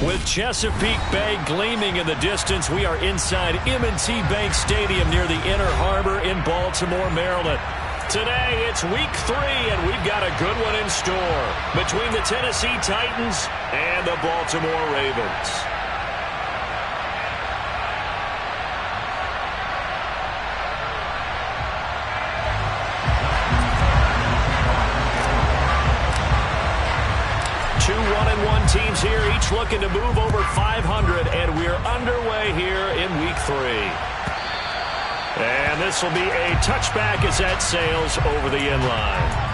With Chesapeake Bay gleaming in the distance, we are inside M&T Bank Stadium near the Inner Harbor in Baltimore, Maryland. Today, it's week 3, and we've got a good one in store between the Tennessee Titans and the Baltimore Ravens. Two 1-1 teams here, each looking to move over 500, and we're underway here in week 3. And this will be a touchback as that sails over the end line.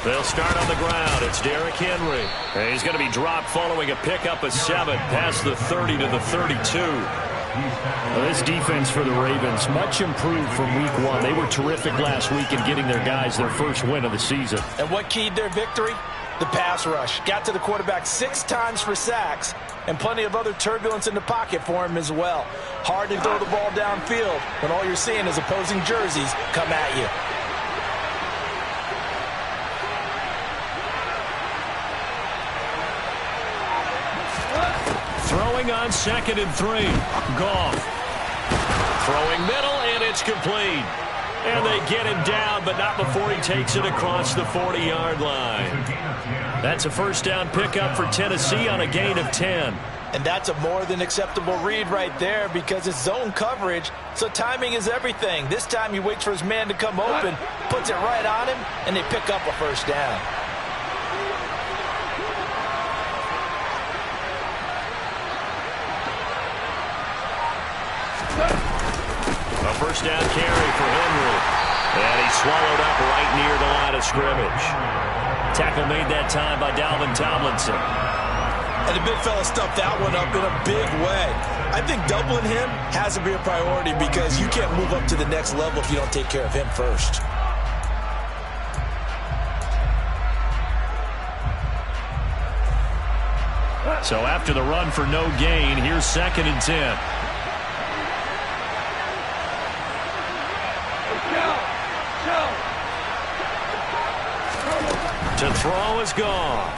They'll start on the ground. It's Derrick Henry. And he's going to be dropped following a pickup of 7 past the 30 to the 32. Well, this defense for the Ravens, much improved from week 1. They were terrific last week in getting their guys their first win of the season. And what keyed their victory? The pass rush. Got to the quarterback 6 times for sacks, and plenty of other turbulence in the pocket for him as well. Hard to throw the ball downfield when all you're seeing is opposing jerseys come at you. Throwing on 2nd and 3. Goff. Throwing middle, and it's complete. And they get him down, but not before he takes it across the 40-yard line. That's a first down pickup for Tennessee on a gain of 10. And that's a more than acceptable read right there because it's zone coverage, so timing is everything. This time he waits for his man to come open, puts it right on him, and they pick up a first down. A first down carry for Henry. And he's swallowed up right near the line of scrimmage. Tackle made that time by Dalvin Tomlinson. And the big fella stuffed that one up in a big way. I think doubling him has to be a priority because you can't move up to the next level if you don't take care of him first. So after the run for no gain, here's 2nd and 10. To throw is Goff.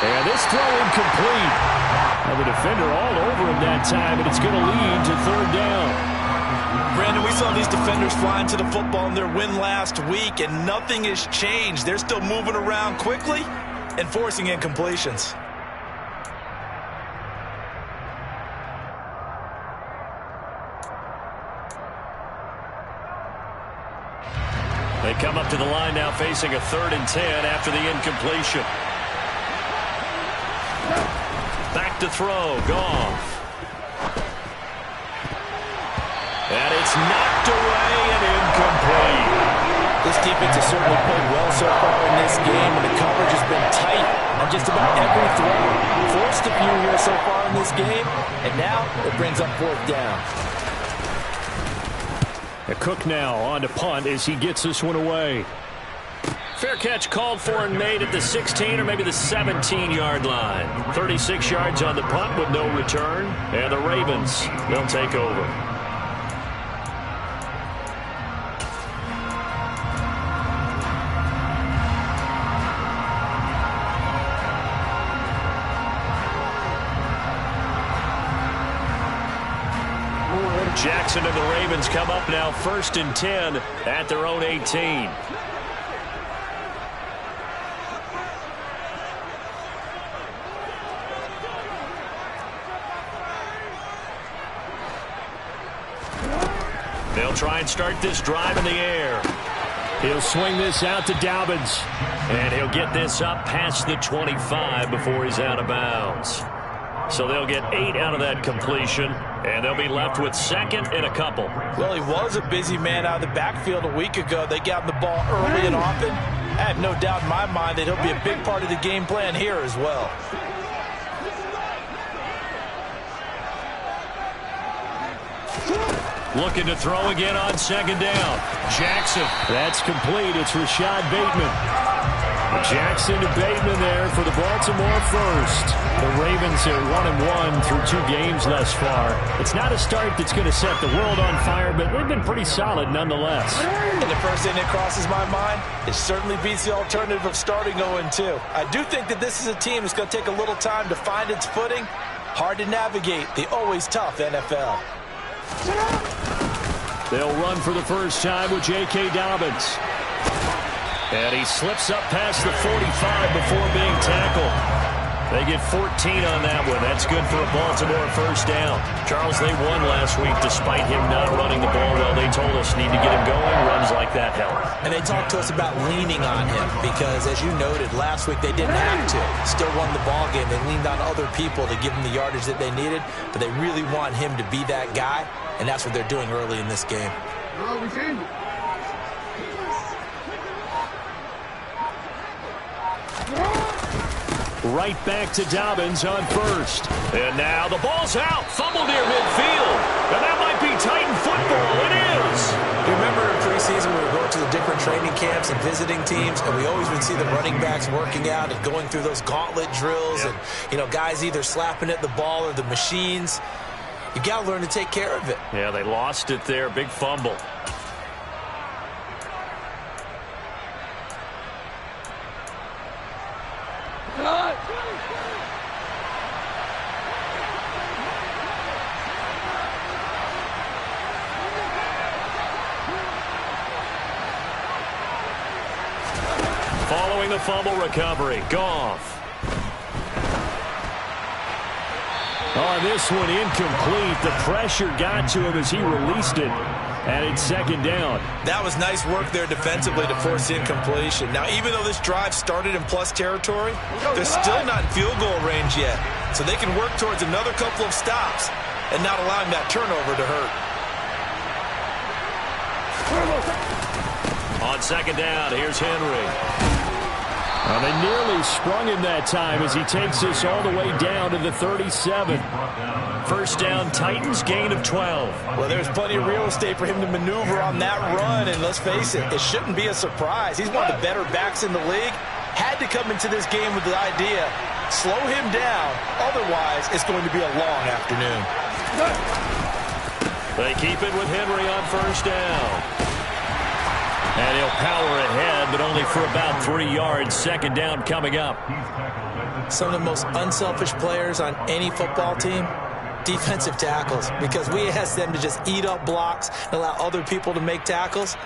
And this throw incomplete. And the defender all over him that time, and it's going to lead to 3rd down. Brandon, we saw these defenders flying to the football in their win last week, and nothing has changed. They're still moving around quickly and forcing incompletions. They come up to the line now facing a 3rd and 10 after the incompletion. Back to throw, Goff. And it's knocked away and incomplete. This defense has certainly played well so far in this game, and the coverage has been tight on just about every throw. Forced a few here so far in this game, and now it brings up 4th down. Cook now on to punt as he gets this one away. Fair catch called for and made at the 16 or maybe the 17-yard line. 36 yards on the punt with no return. And the Ravens, they'll take over. Jackson and the Ravens come up now 1st and 10 at their own 18. They'll try and start this drive in the air. He'll swing this out to Dobbins. And he'll get this up past the 25 before he's out of bounds. So they'll get 8 out of that completion, and they'll be left with 2nd and a couple. Well, he was a busy man out of the backfield a week ago. They got him the ball early and often. I have no doubt in my mind that he'll be a big part of the game plan here as well. Looking to throw again on second down. Jackson. That's complete. It's Rashad Bateman. Jackson to Bateman there for the Baltimore first. The Ravens are 1-1 through 2 games thus far. It's not a start that's going to set the world on fire, but they've been pretty solid nonetheless. And the first thing that crosses my mind, it certainly beats the alternative of starting 0-2. I do think that this is a team that's going to take a little time to find its footing. Hard to navigate the always tough NFL. They'll run for the first time with J.K. Dobbins. And he slips up past the 45 before being tackled. They get 14 on that one. That's good for a Baltimore first down. Charles, they won last week despite him not running the ball well. They told us need to get him going. Runs like that help. And they talked to us about leaning on him because, as you noted, last week they didn't have to. Still won the ball game. They leaned on other people to give them the yardage that they needed, but they really want him to be that guy, and that's what they're doing early in this game. Right back to Dobbins on first. And now the ball's out. Fumble near midfield. And that might be Titan football. It is. You remember in preseason we were going to the different training camps and visiting teams, and we always would see the running backs working out and going through those gauntlet drills. Yep. And, you know, guys either slapping at the ball or the machines. You got to learn to take care of it. Yeah, they lost it there. Big fumble. Following the fumble recovery, Goff. On this one, incomplete. The pressure got to him as he released it. And it's second down. That was nice work there defensively to force incompletion. Now, even though this drive started in plus territory, they're still not in field goal range yet. So they can work towards another couple of stops and not allowing that turnover to hurt. On second down, here's Henry. Well, they nearly sprung him that time as he takes us all the way down to the 37. First down, Titans, gain of 12. Well, there's plenty of real estate for him to maneuver on that run, and let's face it, it shouldn't be a surprise. He's one of the better backs in the league. Had to come into this game with the idea, slow him down, otherwise it's going to be a long afternoon. They keep it with Henry on first down. And he'll power ahead, but only for about 3 yards. Second down coming up. Some of the most unselfish players on any football team, defensive tackles, because we ask them to just eat up blocks and allow other people to make tackles.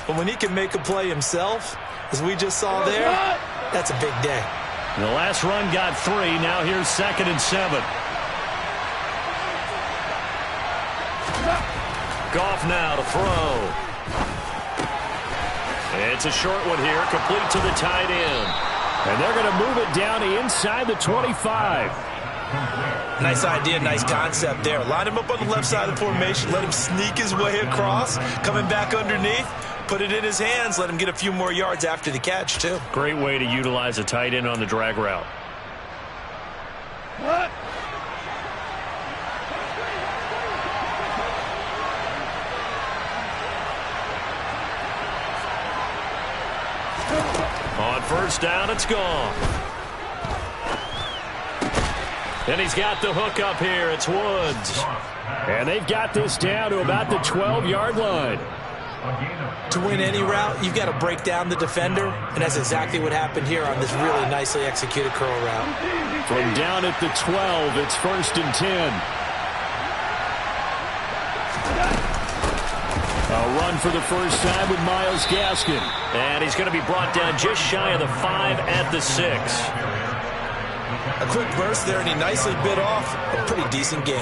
But when he can make a play himself, as we just saw there, that's a big day. The last run got 3. Now here's 2nd and 7. Goff now to throw. It's a short one here, complete to the tight end. And they're going to move it down to inside the 25. Nice idea, nice concept there. Line him up on the left side of the formation, let him sneak his way across, coming back underneath, put it in his hands, let him get a few more yards after the catch, too. Great way to utilize a tight end on the drag route. What? On first down, it's gone. And he's got the hook up here. It's Woods. And they've got this down to about the 12-yard line. To win any route, you've got to break down the defender, and that's exactly what happened here on this really nicely executed curl route. From down at the 12, it's 1st and 10. A run for the first time with Myles Gaskin. And he's going to be brought down just shy of the 5 at the 6. A quick burst there, and he nicely bit off a pretty decent gain.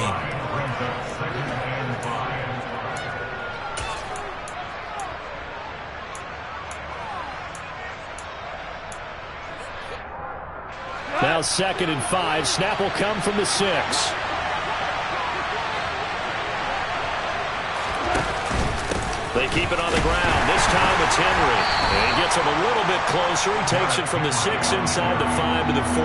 Now 2nd and 5. Snap will come from the 6. They keep it on the ground. This time it's Henry. And he gets gets him a little bit closer. He takes it from the 6 inside the 5 to the 4.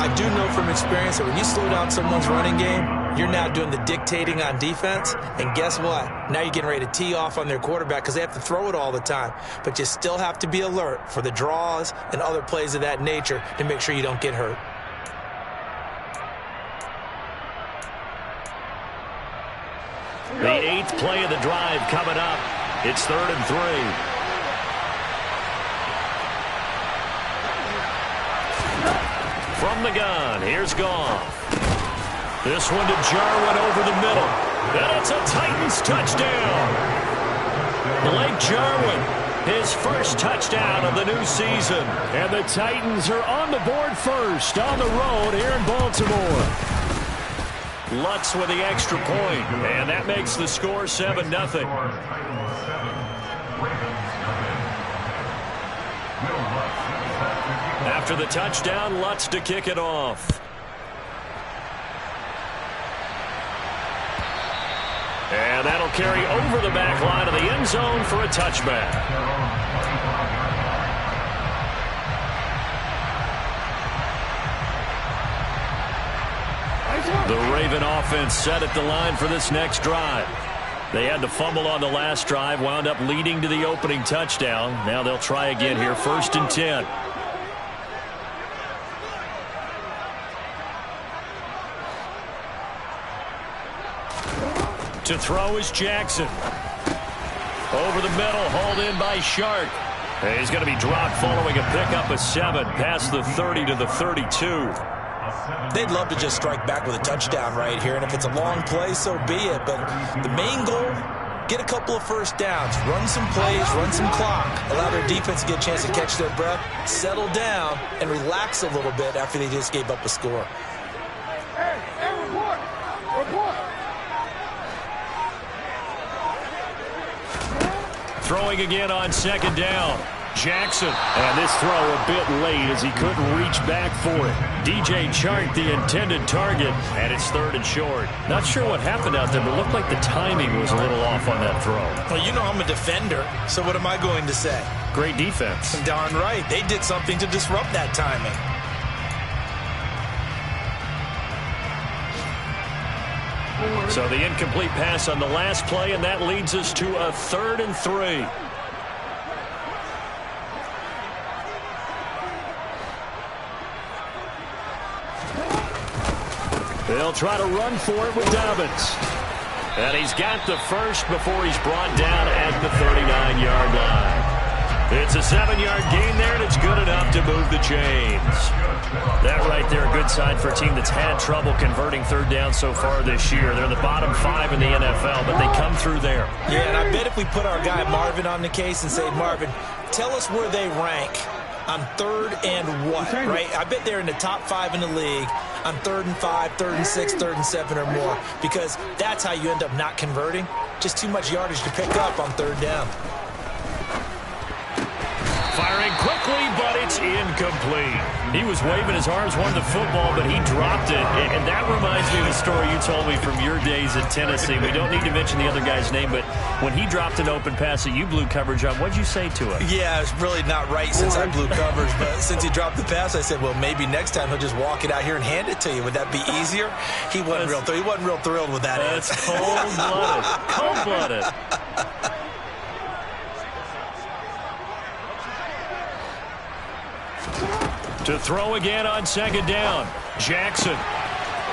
I do know from experience that when you slow down someone's running game, you're now doing the dictating on defense. And guess what? Now you're getting ready to tee off on their quarterback because they have to throw it all the time. But you still have to be alert for the draws and other plays of that nature to make sure you don't get hurt. The 8th play of the drive coming up. It's 3rd and 3. From the gun, here's Goff. This one to Jarwin over the middle. And it's a Titans touchdown. Blake Jarwin, his first touchdown of the new season. And the Titans are on the board first on the road here in Baltimore. Lutz with the extra point, and that makes the score 7-0. After the touchdown, Lutz to kick it off. And that'll carry over the back line of the end zone for a touchback. The Raven offense set at the line for this next drive. They had the fumble on the last drive, wound up leading to the opening touchdown. Now they'll try again here, 1st and 10. To throw is Jackson. Over the middle, hauled in by Shark. He's going to be dropped following a pickup of 7 past the 30 to the 32. They'd love to just strike back with a touchdown right here, and if it's a long play, so be it. But the main goal, get a couple of first downs, run some plays, run some clock, allow their defense to get a chance to catch their breath, settle down, and relax a little bit after they just gave up a score. Throwing again on 2nd down. Jackson, and this throw a bit late as he couldn't reach back for it. DJ Chark, the intended target, and it's 3rd and short. Not sure what happened out there, but it looked like the timing was a little off on that throw. Well, you know I'm a defender, so what am I going to say? Great defense. Darn right. They did something to disrupt that timing. So the incomplete pass on the last play, and that leads us to a 3rd and 3. They'll try to run for it with Dobbins. And he's got the first before he's brought down at the 39-yard line. It's a 7-yard gain there, and it's good enough to move the chains. That right there, a good sign for a team that's had trouble converting 3rd down so far this year. They're in the bottom 5 in the NFL, but they come through there. Yeah, and I bet if we put our guy Marvin on the case and say, Marvin, tell us where they rank on 3rd and what, right? I bet they're in the top 5 in the league on 3rd and 5, 3rd and 6, 3rd and 7 or more, because that's how you end up not converting. Just too much yardage to pick up on 3rd down. Firing quickly, but it's incomplete. He was waving his arms, wanted the football, but he dropped it. And that reminds me of the story you told me from your days at Tennessee. We don't need to mention the other guy's name, but when he dropped an open pass that you blew coverage on, what'd you say to him? Yeah, it's really not right since I blew coverage, but since he dropped the pass, I said, well, maybe next time he'll just walk it out here and hand it to you. Would that be easier? He wasn't real thrilled with that. That's cold-blooded. Cold-blooded. To throw again on 2nd down. Jackson.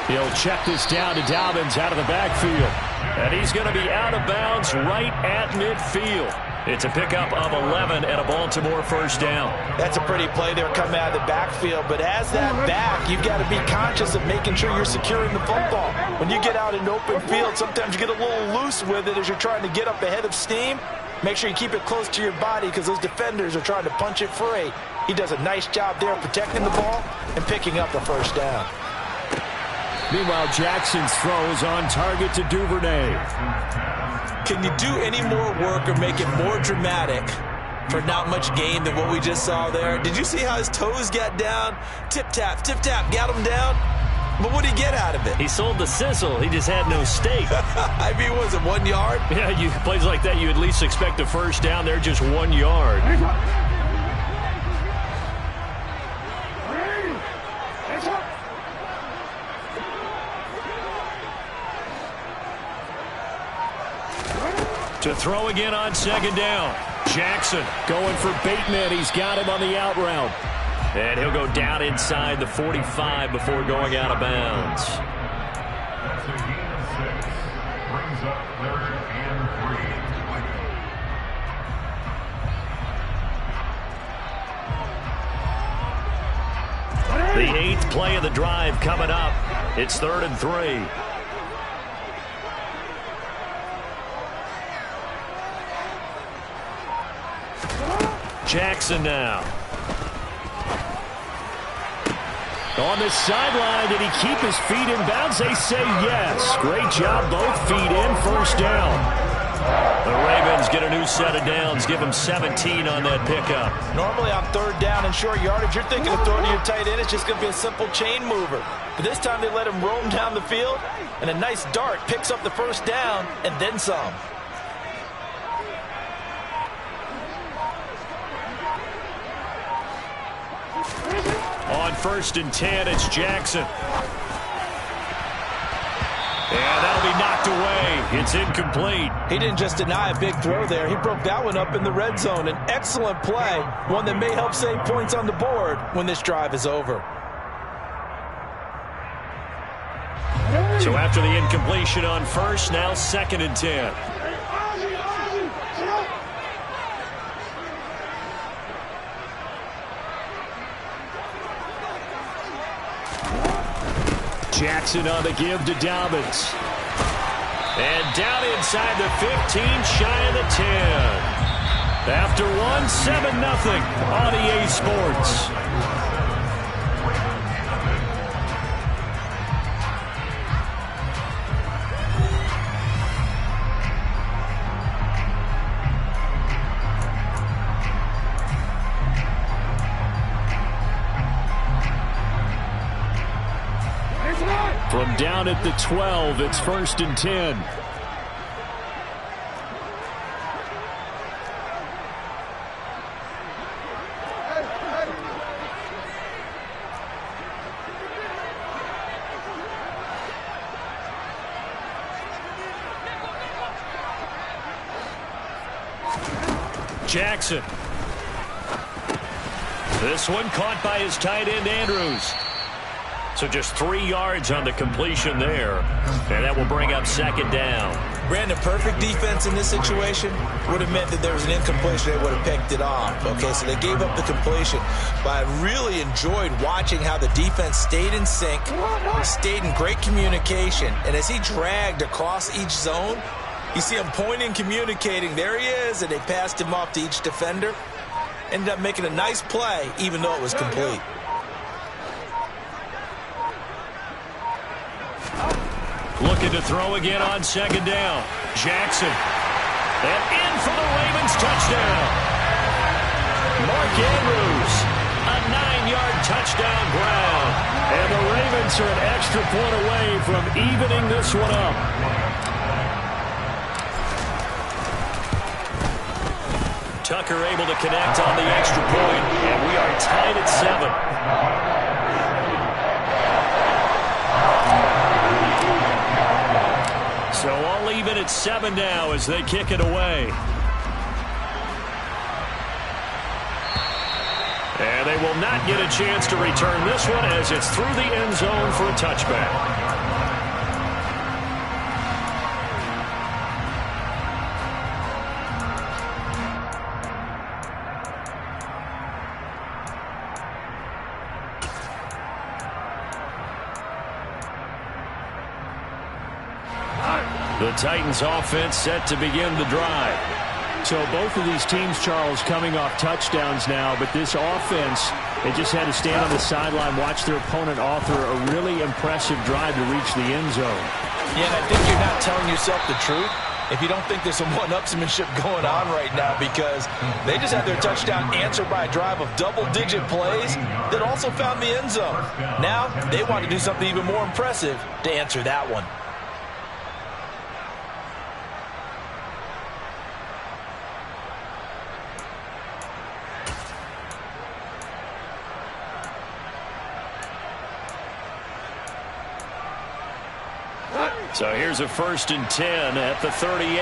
He'll check this down to Dobbins out of the backfield. And he's going to be out of bounds right at midfield. It's a pickup of 11 and a Baltimore 1st down. That's a pretty play there coming out of the backfield. But as that back, you've got to be conscious of making sure you're securing the football. When you get out in open field, sometimes you get a little loose with it as you're trying to get up ahead of steam. Make sure you keep it close to your body because those defenders are trying to punch it free. He does a nice job there protecting the ball and picking up the 1st down. Meanwhile, Jackson's throw is on target to Duvernay. Can you do any more work or make it more dramatic for not much gain than what we just saw there? Did you see how his toes got down? Tip-tap, got him down. But what did he get out of it? He sold the sizzle. He just had no steak. I mean, was it 1 yard? Yeah, plays like that, you at least expect a first down. They're just 1 yard. To throw again on second down. Jackson going for Bateman. He's got him on the out route. And he'll go down inside the 45 before going out of bounds. That's a gain of 6. Brings up 3rd and 3. The 8th play of the drive coming up. It's 3rd and 3. Jackson now. On the sideline, did he keep his feet in bounds? They say yes. Great job, both feet in, first down. The Ravens get a new set of downs, give them 17 on that pickup. Normally on 3rd down and short yardage, you're thinking of throwing to your tight end. It's just going to be a simple chain mover. But this time they let him roam down the field, and a nice dart picks up the first down and then some. On 1st and 10, it's Jackson. And that'll be knocked away. It's incomplete. He didn't just deny a big throw there. He broke that one up in the red zone. An excellent play, one that may help save points on the board when this drive is over. So after the incompletion on 1st, now 2nd and 10. Jackson on the give to Dobbins. And down inside the 15, shy of the 10. After one, 7-0 on EA Sports. From down at the 12, it's 1st and 10. Jackson. This one caught by his tight end, Andrews. So just 3 yards on the completion there. And that will bring up 2nd down. Brandon, perfect defense in this situation would have meant that there was an incompletion. They would have picked it off. Okay, so they gave up the completion. But I really enjoyed watching how the defense stayed in sync, stayed in great communication. And as he dragged across each zone, you see him pointing, communicating. There he is, and they passed him off to each defender. Ended up making a nice play, even though it was complete. Looking to throw again on 2nd down. Jackson. And in for the Ravens touchdown. Mark Andrews. A 9-yard touchdown ground. And the Ravens are an extra point away from evening this one up. Tucker able to connect on the extra point. And we are tied at 7. So all even at 7 now as they kick it away. And they will not get a chance to return this one as it's through the end zone for a touchback. The Titans offense set to begin the drive. So both of these teams, Charles, coming off touchdowns now, but this offense, they just had to stand on the sideline, watch their opponent author a really impressive drive to reach the end zone. Yeah, and I think you're not telling yourself the truth if you don't think there's some one-upsmanship going on right now, because they just had their touchdown answered by a drive of double-digit plays that also found the end zone. Now they want to do something even more impressive to answer that one. So here's a 1st and 10 at the 38.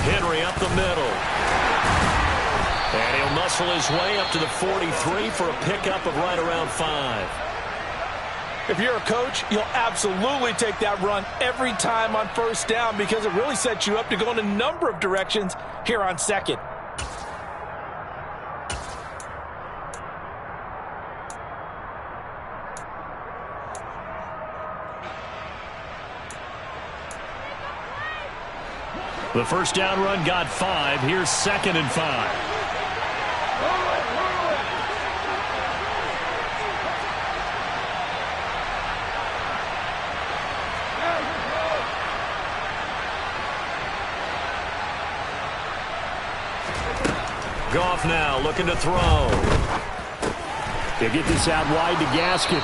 Henry up the middle. And he'll muscle his way up to the 43 for a pickup of right around 5. If you're a coach, you'll absolutely take that run every time on 1st down, because it really sets you up to go in a number of directions here on 2nd. The 1st down run got 5. Here's 2nd and 5. Goff now looking to throw. They get this out wide to Gaskin.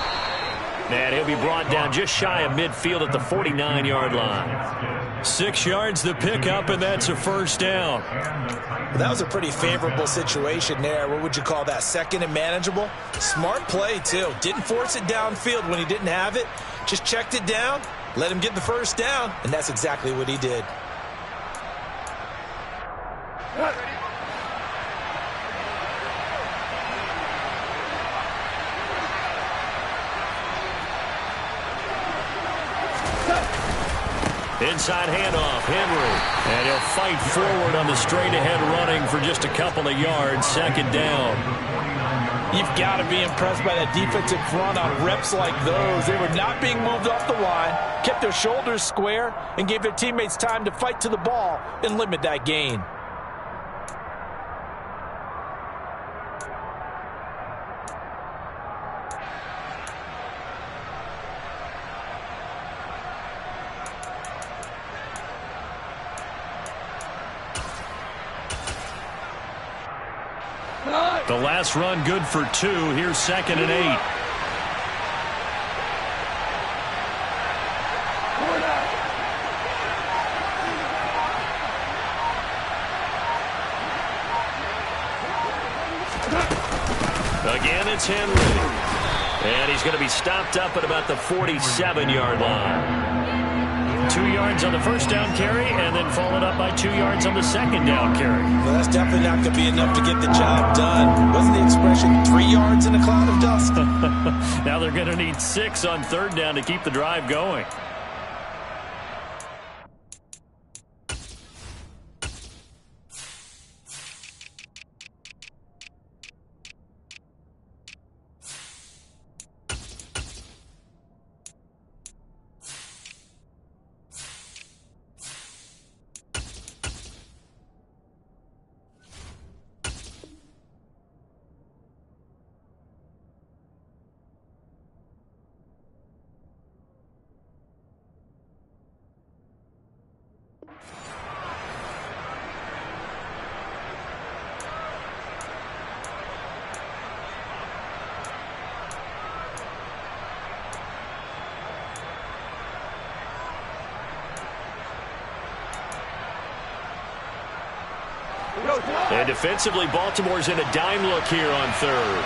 And he'll be brought down just shy of midfield at the 49-yard line. 6 yards the pickup, and that's a 1st down. Well, that was a pretty favorable situation there. What would you call that? 2nd and manageable? Smart play, too. Didn't force it downfield when he didn't have it. Just checked it down, let him get the 1st down, and that's exactly what he did. Inside handoff, Henry. And he'll fight forward on the straight-ahead running for just a couple of yards. 2nd down. You've got to be impressed by that defensive front on reps like those. They were not being moved off the line, kept their shoulders square, and gave their teammates time to fight to the ball and limit that gain. The last run good for 2. Here's 2nd and 8. Again, it's Henry. And he's going to be stopped up at about the 47-yard line. 2 yards on the 1st down carry, and then followed up by 2 yards on the 2nd down carry. Well, that's definitely not going to be enough to get the job done. Wasn't the expression 3 yards in a cloud of dust? Now they're going to need 6 on 3rd down to keep the drive going. And defensively, Baltimore's in a dime look here on 3rd.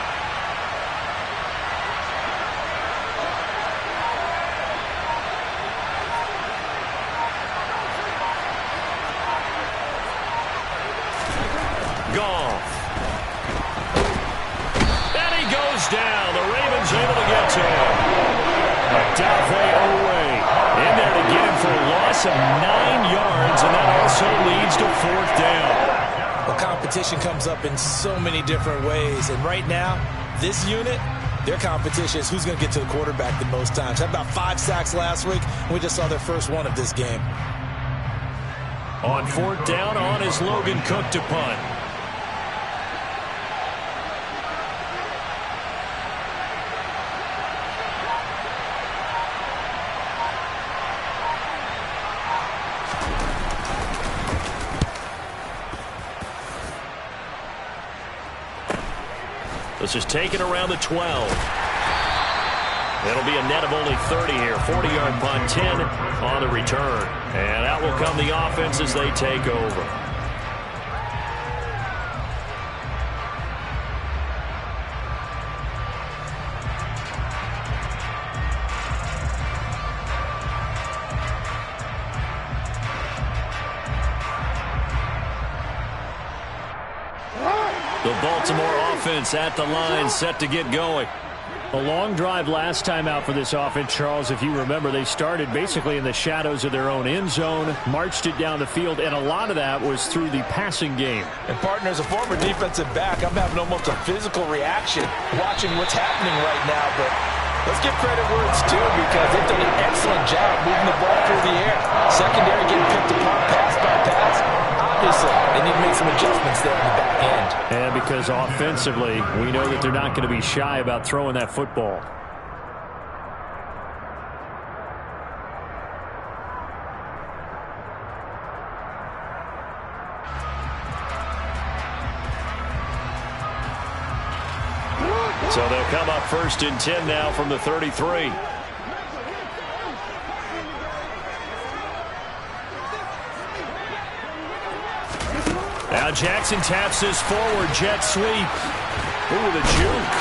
Goff. And he goes down. The Ravens able to get to him. Odafe Oweh in there to get him for a loss of 9 yards, and that also leads to 4th down. Well, competition comes up in so many different ways, and right now, this unit, their competition is who's going to get to the quarterback the most times. Had about 5 sacks last week, and we just saw their first one of this game. On 4th down, on is Logan Cook to punt. This is taken around the 12. It'll be a net of only 30 here. 40-yard punt, 10 on the return. And out will come the offense as they take over. The Baltimore offense at the line, set to get going. A long drive last time out for this offense, Charles. If you remember, they started basically in the shadows of their own end zone, marched it down the field, and a lot of that was through the passing game. And, partner, as a former defensive back, I'm having almost a physical reaction watching what's happening right now. But let's give credit where it's due, because they've done an excellent job moving the ball through the air. Secondary getting picked apart pass by pass. Obviously, they need to make some adjustments there in the back end. And because offensively, we know that they're not going to be shy about throwing that football. So they'll come up 1st and 10 now from the 33. Now Jackson taps this forward jet sweep. Ooh, the juke.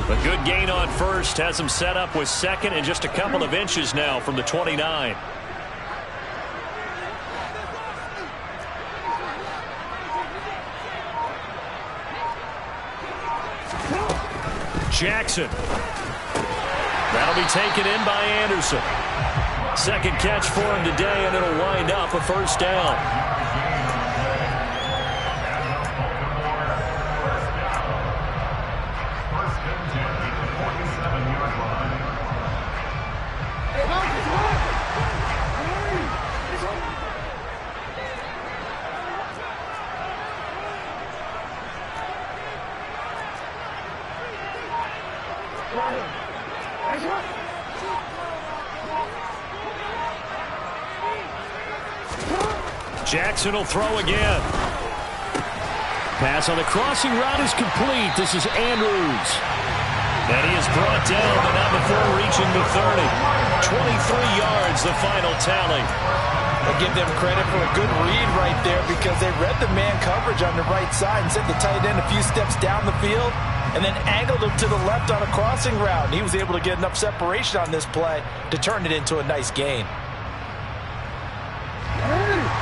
A good gain on first. Has him set up with second and just a couple of inches now from the 29. Jackson. That'll be taken in by Anderson. Second catch for him today, and it'll wind up a first down. Jackson will throw again. Pass on the crossing route is complete. This is Andrews. And he is brought down, but not before reaching the 30. 23 yards, the final tally. I give them credit for a good read right there, because they read the man coverage on the right side and sent the tight end a few steps down the field and then angled him to the left on a crossing route. And he was able to get enough separation on this play to turn it into a nice gain.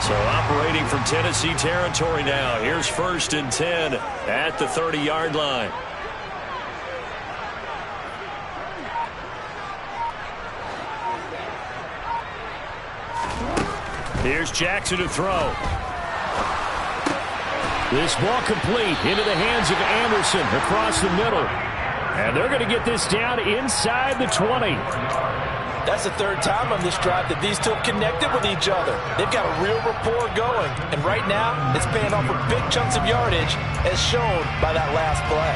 So operating from Tennessee territory now. Here's 1st and 10 at the 30-yard line. Here's Jackson to throw. This ball complete into the hands of Anderson across the middle. And they're going to get this down inside the 20. That's the third time on this drive that these two have connected with each other. They've got a real rapport going. And right now, it's paying off with big chunks of yardage, as shown by that last play.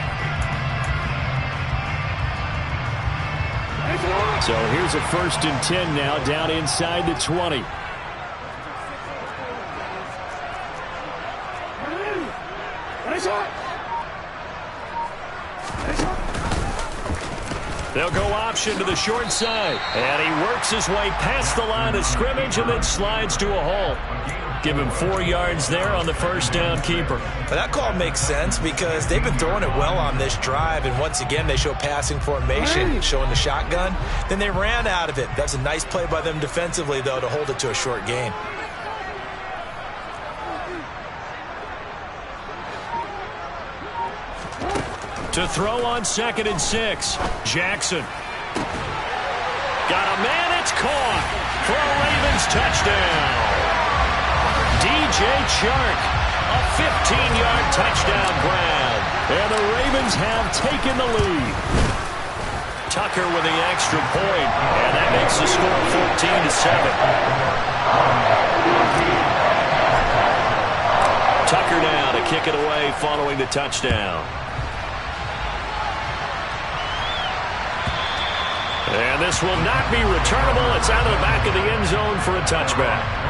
So here's a 1st and 10 now, down inside the 20. They'll go option to the short side. And he works his way past the line of scrimmage and then slides to a hole. Give him 4 yards there on the first down keeper. Well, that call makes sense, because they've been throwing it well on this drive. And once again, they show passing formation, showing the shotgun. Then they ran out of it. That's a nice play by them defensively, though, to hold it to a short gain. To throw on 2nd and 6. Jackson. Got a man, it's caught. For a Ravens touchdown. DJ Chark. A 15-yard touchdown grab. And the Ravens have taken the lead. Tucker with the extra point. And that makes the score 14-7. Tucker now to kick kick it away following the touchdown. And this will not be returnable. It's out of the back of the end zone for a touchback.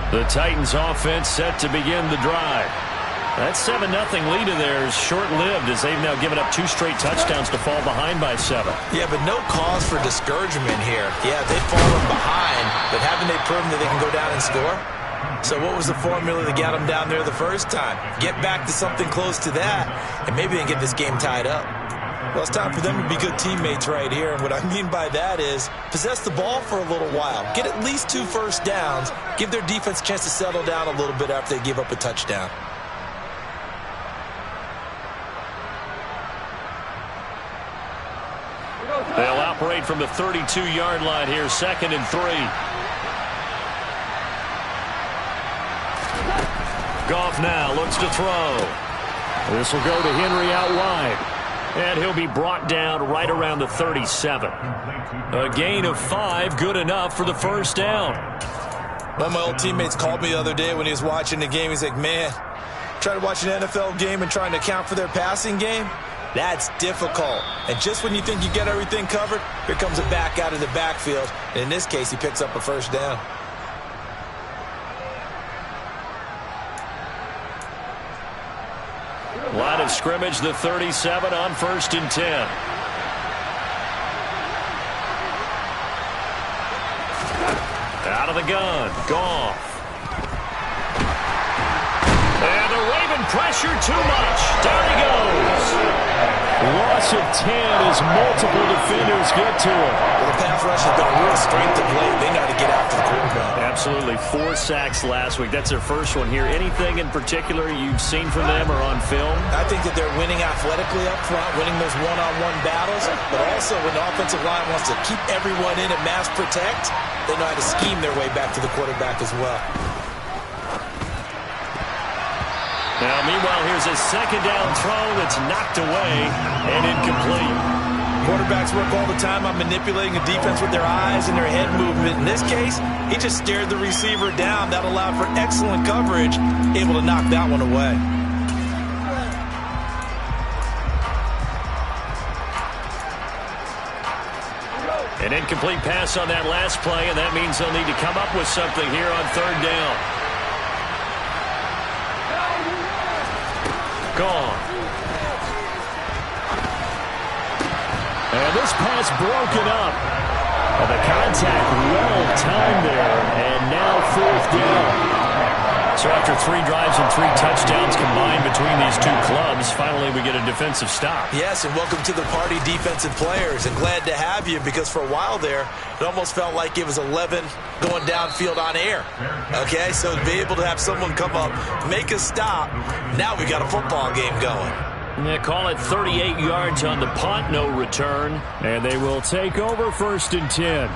The Titans offense set to begin the drive. That 7-0 lead of theirs short-lived as they've now given up 2 straight touchdowns to fall behind by 7. Yeah, but no cause for discouragement here. Yeah, they've fallen behind, but haven't they proven that they can go down and score? So what was the formula that got them down there the first time? Get back to something close to that, and maybe they can get this game tied up. Well, it's time for them to be good teammates right here. And what I mean by that is possess the ball for a little while. Get at least 2 first downs. Give their defense a chance to settle down a little bit after they give up a touchdown. They'll operate from the 32-yard line here, 2nd and 3. Goff now looks to throw. This will go to Henry out wide. And he'll be brought down right around the 37. A gain of 5, good enough for the first down. One of my old teammates called me the other day when he was watching the game. He's like, man, trying to watch an NFL game and trying to account for their passing game? That's difficult. And just when you think you get everything covered, here comes a back out of the backfield. And in this case, he picks up a first down. Line of scrimmage, the 37 on 1st and 10. Out of the gun, Goff. And the Raven pressure too much. Down he goes. Loss of 10 as multiple defenders get to him. Well, the pass rush has been a real strength of late. They know how to get after the quarterback. Absolutely. 4 sacks last week. That's their first one here. Anything in particular you've seen from them or on film? I think that they're winning athletically up front, winning those one-on-one battles, but also when the offensive line wants to keep everyone in and mass protect, they know how to scheme their way back to the quarterback as well. Now, meanwhile, here's a 2nd down throw that's knocked away and incomplete. Quarterbacks work all the time on manipulating a defense with their eyes and their head movement. In this case, he just stared the receiver down. That allowed for excellent coverage, able to knock that one away. An incomplete pass on that last play, and that means they'll need to come up with something here on 3rd down. Gone. And this pass broken up. And the contact well timed there. And now 4th down. So after 3 drives and 3 touchdowns combined between these 2 clubs, finally we get a defensive stop. Yes, and welcome to the party, defensive players. And glad to have you, because for a while there, it almost felt like it was 11 going downfield on air. Okay, so to be able to have someone come up, make a stop, now we got a football game going. They call it 38 yards on the punt, no return. And they will take over 1st and 10.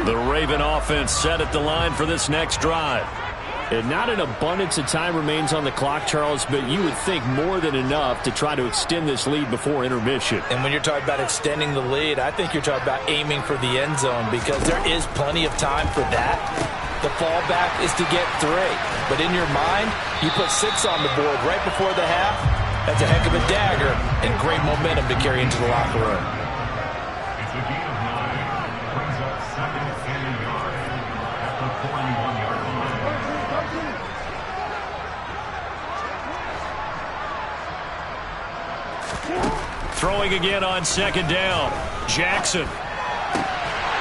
The Raven offense set at the line for this next drive. And not an abundance of time remains on the clock, Charles, but you would think more than enough to try to extend this lead before intermission. And when you're talking about extending the lead, I think you're talking about aiming for the end zone, because there is plenty of time for that. The fallback is to get 3. But in your mind, you put 6 on the board right before the half. That's a heck of a dagger and great momentum to carry into the locker room. It's a gain of 9. Brings up 2nd and yard at the 41-yard line. Throwing again on 2nd down. Jackson.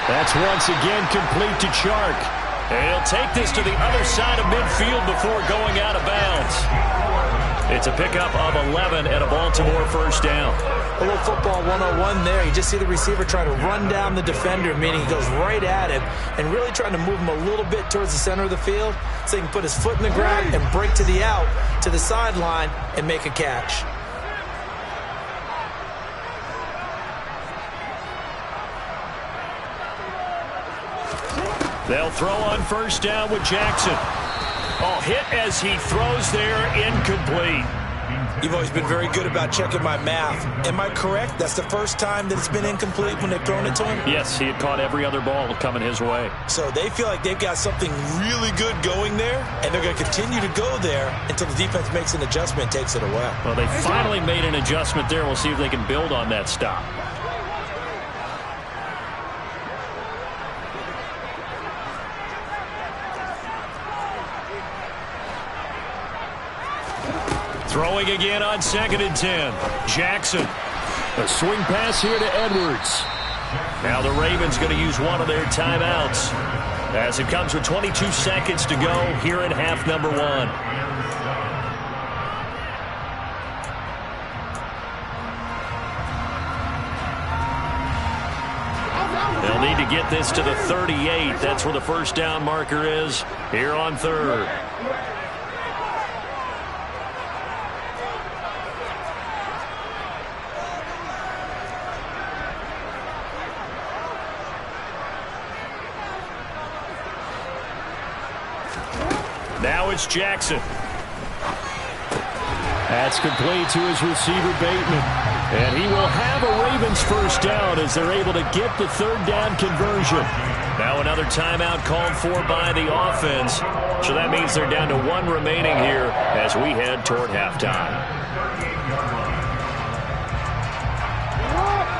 That's once again complete to Chark. And he'll take this to the other side of midfield before going out of bounds. It It's a pickup of 11 and a Baltimore first down. A little football 101 there. You just see the receiver try to run down the defender, meaning he goes right at him and really trying to move him a little bit towards the center of the field so he can put his foot in the ground and break to the out, to the sideline, and make a catch. They'll throw on first down with Jackson. Oh, hit as he throws there, incomplete. You've always been very good about checking my math. Am I correct? That's the first time that it's been incomplete when they've thrown it to him? Yes, he had caught every other ball coming his way. So they feel like they've got something really good going there, and they're going to continue to go there until the defense makes an adjustment and takes it away. Well, they finally made an adjustment there. We'll see if they can build on that stop. Throwing again on 2nd and 10. Jackson. A swing pass here to Edwards. Now the Ravens going to use one of their timeouts as it comes with 22 seconds to go here in half number 1. They'll need to get this to the 38. That's where the first down marker is here on 3rd. Now it's Jackson. That's complete to his receiver, Bateman. And he will have a Ravens first down as they're able to get the 3rd down conversion. Now another timeout called for by the offense. So that means they're down to 1 remaining here as we head toward halftime.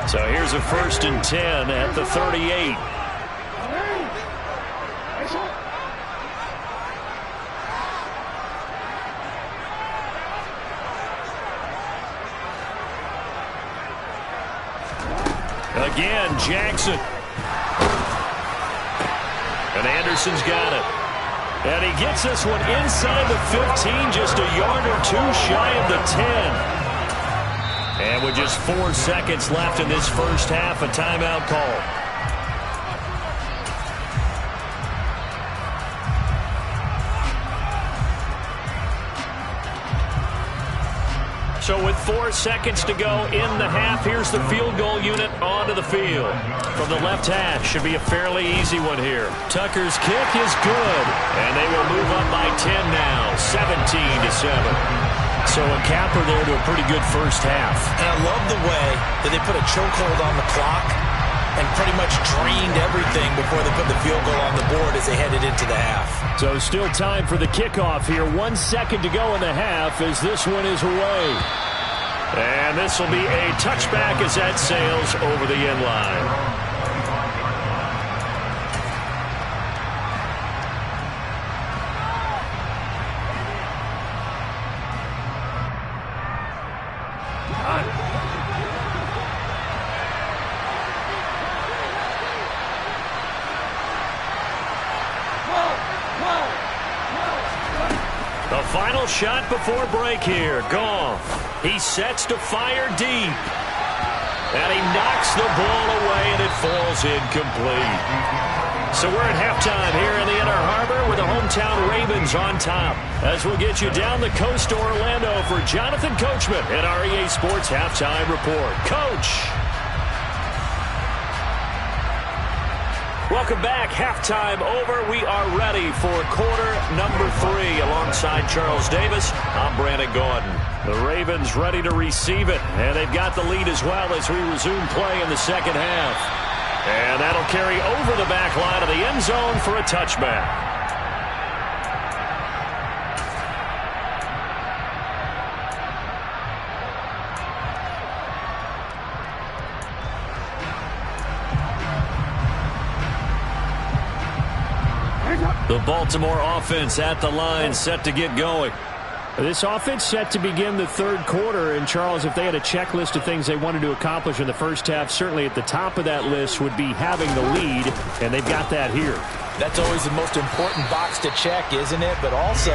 So here's a 1st and 10 at the 38. Again, Jackson. And Anderson's got it. And he gets this one inside the 15, just a yard or 2 shy of the 10. And with just 4 seconds left in this first half, a timeout call. So with 4 seconds to go in the half, here's the field goal unit onto the field. From the left hash, should be a fairly easy one here. Tucker's kick is good, and they will move up by 10 now, 17-7. So a capper there to a pretty good first half. And I love the way that they put a chokehold on the clock and pretty much drained everything before they put the field goal on the board as they headed into the half. So still time for the kickoff here. 1 second to go in the half as this one is away. And this will be a touchback as that sails over the end line. The final shot before break here. Goff. He sets to fire deep. And he knocks the ball away, and it falls incomplete. So we're at halftime here in the Inner Harbor with the hometown Ravens on top. As we'll get you down the coast to Orlando for Jonathan Coachman at our EA Sports Halftime Report. Coach. Welcome back. Halftime over. We are ready for quarter number 3 alongside Charles Davis. I'm Brandon Gordon. The Ravens ready to receive it, and they've got the lead as well as we resume play in the second half. And that'll carry over the back line of the end zone for a touchback. The Baltimore offense at the line, set to get going. This offense set to begin the 3rd quarter. And, Charles, if they had a checklist of things they wanted to accomplish in the first half, certainly at the top of that list would be having the lead, and they've got that here. That's always the most important box to check, isn't it? But also,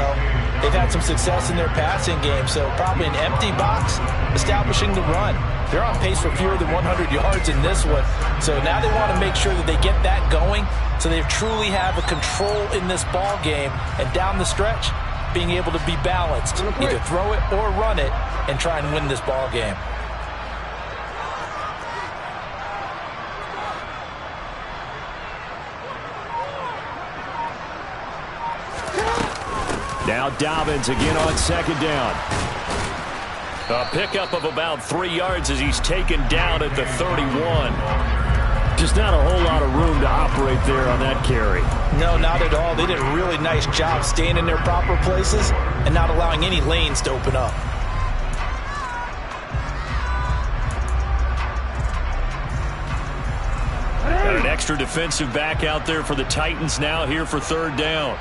they've had some success in their passing game, so probably an empty box establishing the run. They're on pace for fewer than 100 yards in this one, so now they want to make sure that they get that going so they truly have a control in this ball game, and down the stretch, being able to be balanced, either throw it or run it and try and win this ball game. Now Dobbins again on second down. A pickup of about 3 yards as he's taken down at the 31. Just not a whole lot of room to operate there on that carry. No, not at all. They did a really nice job staying in their proper places and not allowing any lanes to open up. Got an extra defensive back out there for the Titans now here for third down.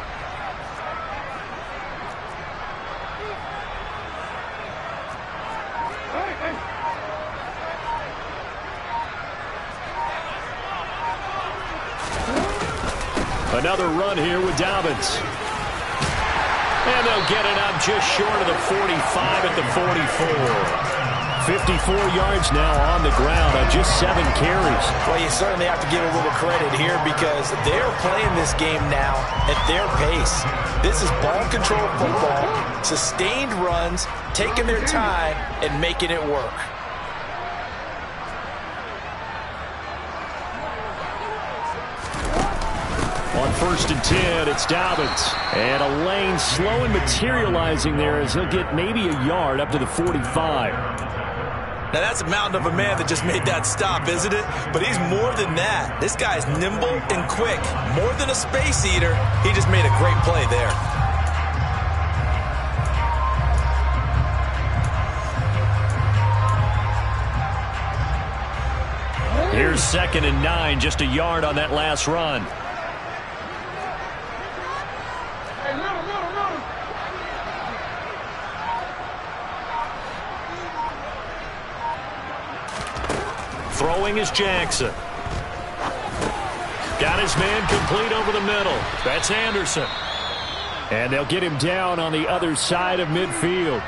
Another run here with Dobbins. And they'll get it up just short of the 45 at the 44. 54 yards now on the ground on just 7 carries. Well, you certainly have to give a little credit here because they're playing this game now at their pace. This is ball control football, sustained runs, taking their time and making it work. On 1st and 10, it's Dobbins. And a lane slow and materializing there as he'll get maybe a yard up to the 45. Now, that's a mountain of a man that just made that stop, isn't it? But he's more than that. This guy's nimble and quick. More than a space eater, he just made a great play there. Here's 2nd and 9, just a yard on that last run. Throwing is Jackson. Got his man complete over the middle. That's Anderson. And they'll get him down on the other side of midfield.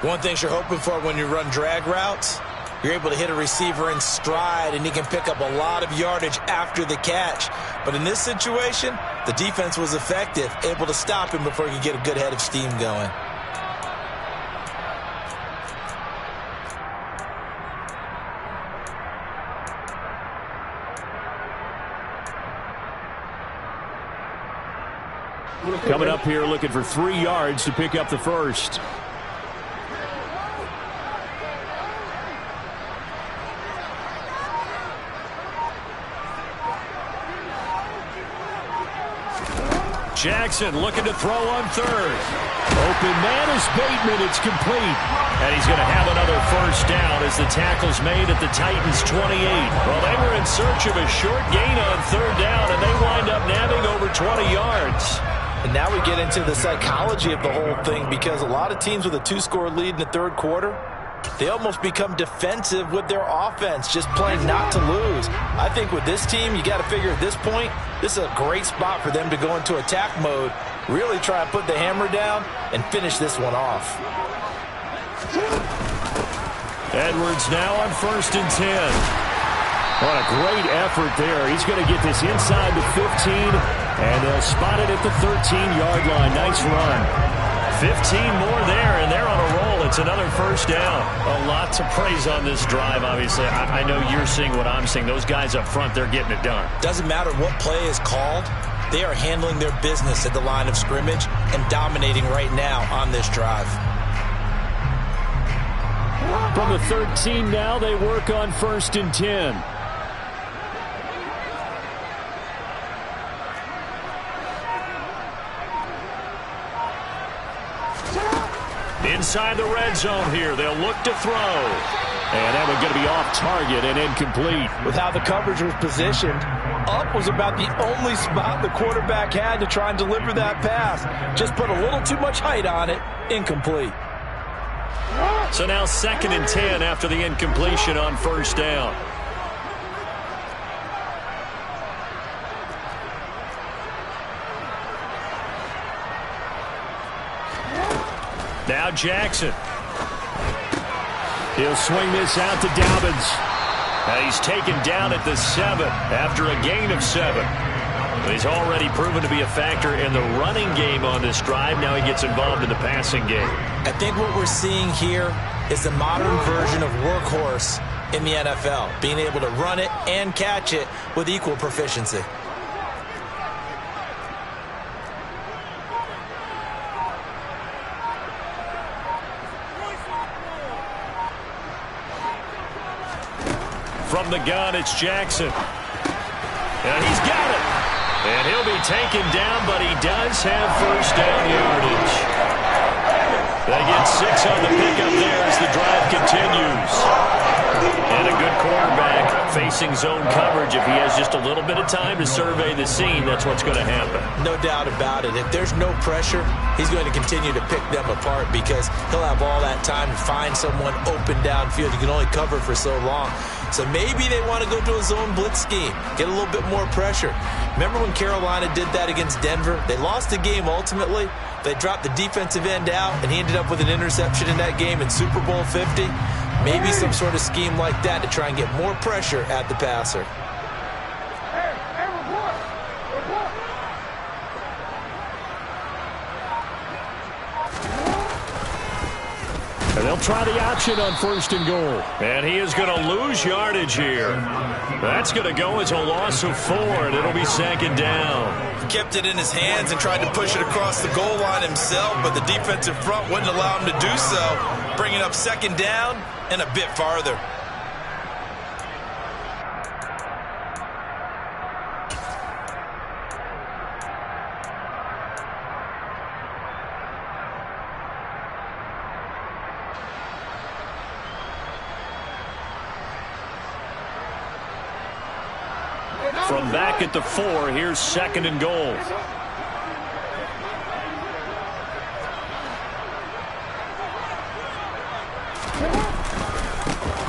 One thing you're hoping for when you run drag routes, you're able to hit a receiver in stride and he can pick up a lot of yardage after the catch. But in this situation, the defense was effective, able to stop him before he could get a good head of steam going. Coming up here looking for 3 yards to pick up the first. Jackson looking to throw on 3rd. Open man is Bateman. It's complete. And he's going to have another first down as the tackle's made at the Titans' 28. Well, they were in search of a short gain on 3rd down, and they wind up nabbing over 20 yards. And now we get into the psychology of the whole thing because a lot of teams with a 2-score lead in the 3rd quarter, they almost become defensive with their offense, just playing not to lose. I think with this team, you got to figure at this point, this is a great spot for them to go into attack mode, really try and put the hammer down and finish this one off. Edwards now on 1st and 10. What a great effort there. He's going to get this inside the 15, and they'll spot it at the 13-yard line. Nice run. 15 more there, and they're on a roll. It's another first down. A lot to praise on this drive, obviously. I know you're seeing what I'm seeing. Those guys up front, they're getting it done. Doesn't matter what play is called. They are handling their business at the line of scrimmage and dominating right now on this drive. From the 13 now, they work on 1st and 10. Inside the red zone here. They'll look to throw. And that one's going to be off target and incomplete. With how the coverage was positioned, up was about the only spot the quarterback had to try and deliver that pass. Just put a little too much height on it. Incomplete. So now 2nd and 10 after the incompletion on 1st down. Now Jackson. He'll swing this out to Dobbins. Now he's taken down at the 7 after a gain of 7. He's already proven to be a factor in the running game on this drive. Now he gets involved in the passing game. I think what we're seeing here is the modern version of workhorse in the NFL, being able to run it and catch it with equal proficiency. From the gun, it's Jackson. And he's got it. And he'll be taken down, but he does have first down yardage. They get 6 on the pickup there as the drive continues. And a good quarterback facing zone coverage. If he has just a little bit of time to survey the scene, that's what's going to happen. No doubt about it. If there's no pressure, he's going to continue to pick them apart because he'll have all that time to find someone open downfield. You can only cover for so long. So maybe they want to go to a zone blitz scheme, get a little bit more pressure. Remember when Carolina did that against Denver? They lost the game ultimately. They dropped the defensive end out, and he ended up with an interception in that game in Super Bowl 50. Maybe some sort of scheme like that to try and get more pressure at the passer. And they'll try the option on 1st and goal. And he is going to lose yardage here. That's going to go as a loss of 4, and it'll be 2nd down. He kept it in his hands and tried to push it across the goal line himself, but the defensive front wouldn't allow him to do so, bringing up 2nd down and a bit farther. From back at the 4, here's 2nd and goal.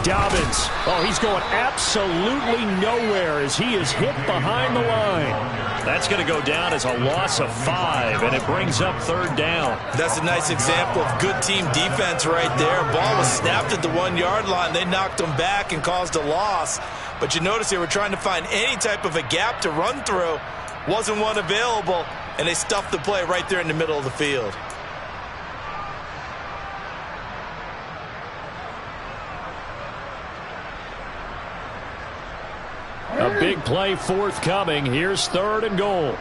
Dobbins. Oh, he's going absolutely nowhere as he is hit behind the line. That's going to go down as a loss of 5, and it brings up 3rd down. That's a nice example of good team defense right there. Ball was snapped at the 1-yard line. They knocked him back and caused a loss. But you notice they were trying to find any type of a gap to run through. Wasn't one available, and they stuffed the play right there in the middle of the field. A big play forthcoming. Here's 3rd and goal.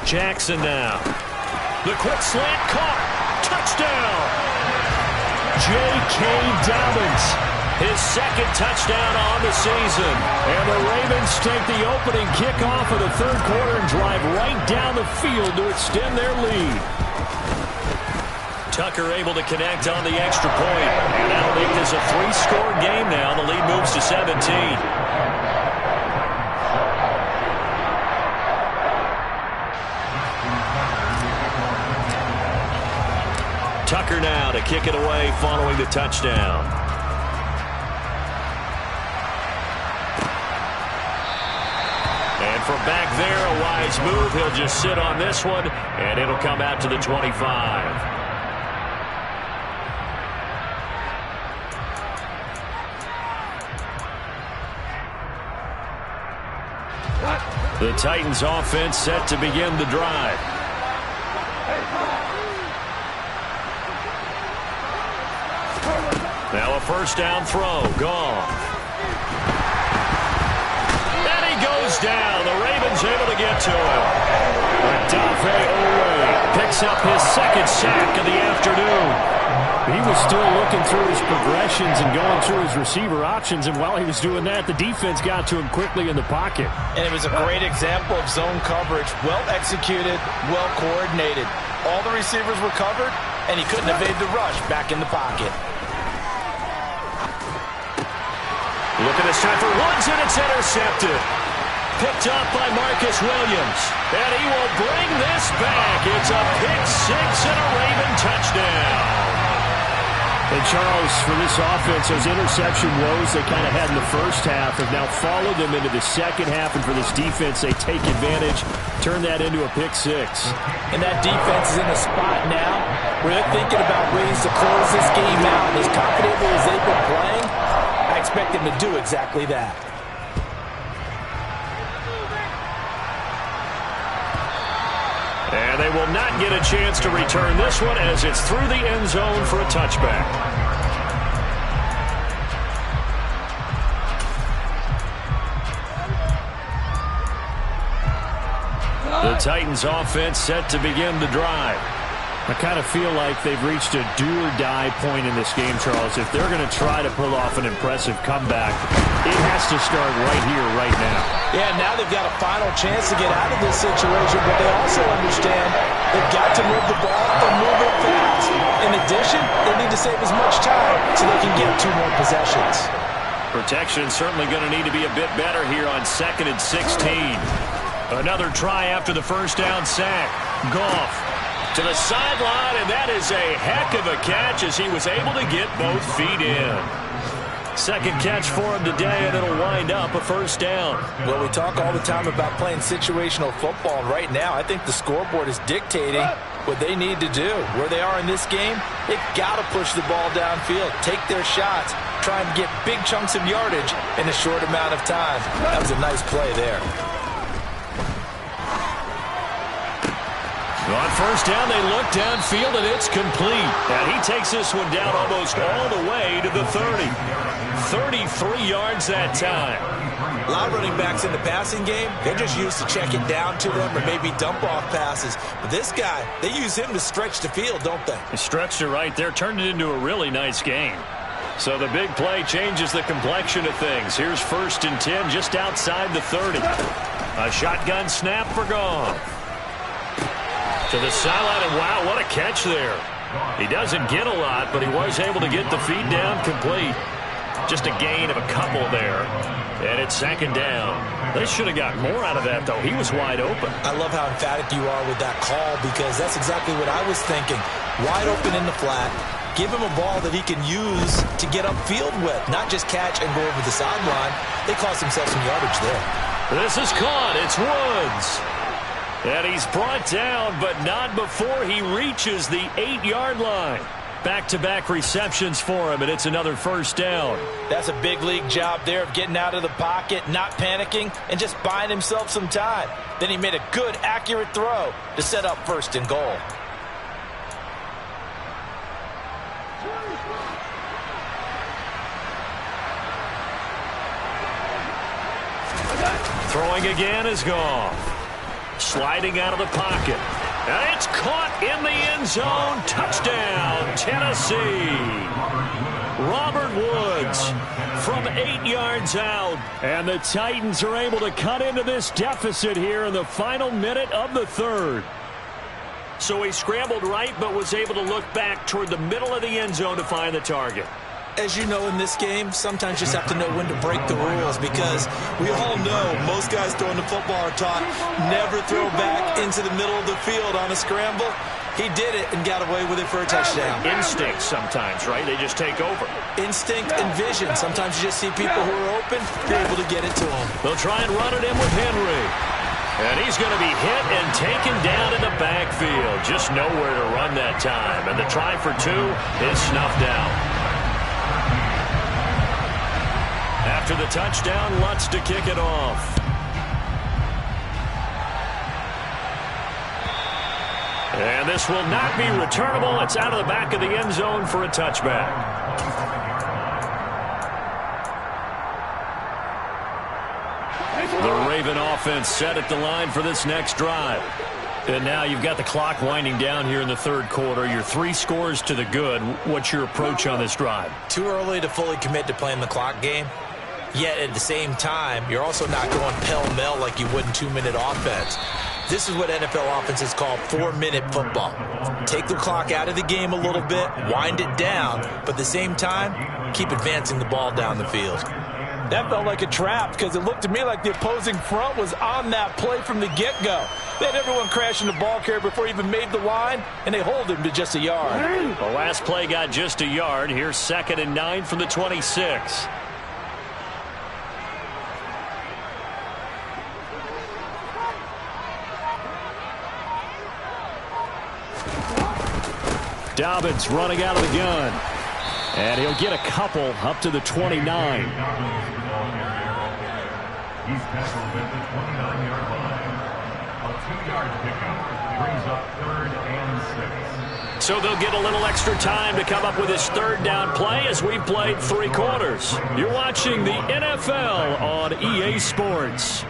Jackson now. The quick slant caught. Touchdown. J.K. Dobbins. His 2nd touchdown on the season. And the Ravens take the opening kickoff of the 3rd quarter and drive right down the field to extend their lead. Tucker able to connect on the extra point. And that'll make this a 3-score game now. The lead moves to 17. Tucker now to kick it away following the touchdown. And from back there, a wise move. He'll just sit on this one, and it'll come out to the 25. The Titans offense set to begin the drive. Now a 1st down throw. Gone. And he goes down. The Ravens able to get to him. Odafe Oweh picks up his 2nd sack of the afternoon. He was still looking through his progressions and going through his receiver options, and while he was doing that, the defense got to him quickly in the pocket. And it was a great example of zone coverage. Well executed, well coordinated. All the receivers were covered, and he couldn't evade the rush back in the pocket. Look at this time for Woods, and it's intercepted. Picked up by Marcus Williams. And he will bring this back. It's a pick 6 and a Raven touchdown. And Charles, for this offense, those interception woes they kind of had in the first half have now followed them into the second half. And for this defense, they take advantage, turn that into a pick six. And that defense is in a spot now where they're thinking about ways to close this game out. As confidently as they've been playing, I expect them to do exactly that. And they will not get a chance to return this one as it's through the end zone for a touchback. The Titans offense set to begin the drive. I kind of feel like they've reached a do-or-die point in this game, Charles. If they're going to try to pull off an impressive comeback, it has to start right here, right now. Yeah, now they've got a final chance to get out of this situation, but they also understand they've got to move the ball and move it fast. In addition, they need to save as much time so they can get 2 more possessions. Protection certainly going to need to be a bit better here on 2nd and 16. Another try after the first down sack. Goff to the sideline, and that is a heck of a catch as he was able to get both feet in. Second catch for him today, and it'll wind up a first down. Well, we talk all the time about playing situational football, and right now I think the scoreboard is dictating what they need to do. Where they are in this game, they've got to push the ball downfield, take their shots, try and get big chunks of yardage in a short amount of time. That was a nice play there. On first down, they look downfield, and it's complete. And he takes this one down almost all the way to the 30. 33 yards that time. A lot of running backs in the passing game, they're just used to check it down to them or maybe dump off passes. But this guy, they use him to stretch the field, don't they? He stretched it right there, turned it into a really nice game. So the big play changes the complexion of things. Here's 1st and 10 just outside the 30. A shotgun snap for Goff. To the sideline, and wow, what a catch there. He doesn't get a lot, but he was able to get the feed down complete. Just a gain of a couple there. And it's 2nd down. They should have got more out of that, though. He was wide open. I love how emphatic you are with that call because that's exactly what I was thinking. Wide open in the flat. Give him a ball that he can use to get upfield with, not just catch and go over the sideline. They cost themselves some yardage there. This is caught. It's Woods. And he's brought down, but not before he reaches the 8-yard line. Back-to-back receptions for him, and it's another first down. That's a big league job there of getting out of the pocket, not panicking, and just buying himself some time. Then he made a good, accurate throw to set up 1st and goal. Throwing again is Goff. Sliding out of the pocket. And it's caught in the end zone. Touchdown, Tennessee. Robert Woods from 8 yards out. And the Titans are able to cut into this deficit here in the final minute of the 3rd. So he scrambled right, but was able to look back toward the middle of the end zone to find the target. As you know, in this game, sometimes you just have to know when to break the rules because we all know most guys throwing the football are taught never throw back into the middle of the field on a scramble. He did it and got away with it for a touchdown. Instinct sometimes, right? They just take over. Instinct and vision. Sometimes you just see people who are open, you're able to get it to them. They'll try and run it in with Henry. And he's going to be hit and taken down in the backfield. Just nowhere to run that time. And the try for 2 is snuffed out. After the touchdown, Lutz to kick it off. And this will not be returnable. It's out of the back of the end zone for a touchback. The Raven offense set at the line for this next drive. And now you've got the clock winding down here in the 3rd quarter. You're 3 scores to the good. What's your approach on this drive? Too early to fully commit to playing the clock game. Yet at the same time, you're also not going pell-mell like you would in 2-minute offense. This is what NFL offenses call 4-minute football. Take the clock out of the game a little bit, wind it down, but at the same time, keep advancing the ball down the field. That felt like a trap because it looked to me like the opposing front was on that play from the get-go. They had everyone crashing the ball carrier before he even made the line, and they hold him to just a yard. The last play got just a yard. Here's 2nd and 9 from the 26. Dobbins running out of the gun. And he'll get a couple up to the 29. He's tackled at the 29-yard line. A 2-yard pickup brings up 3rd and 6. So they'll get a little extra time to come up with his 3rd down play as we've played 3 quarters. You're watching the NFL on EA Sports.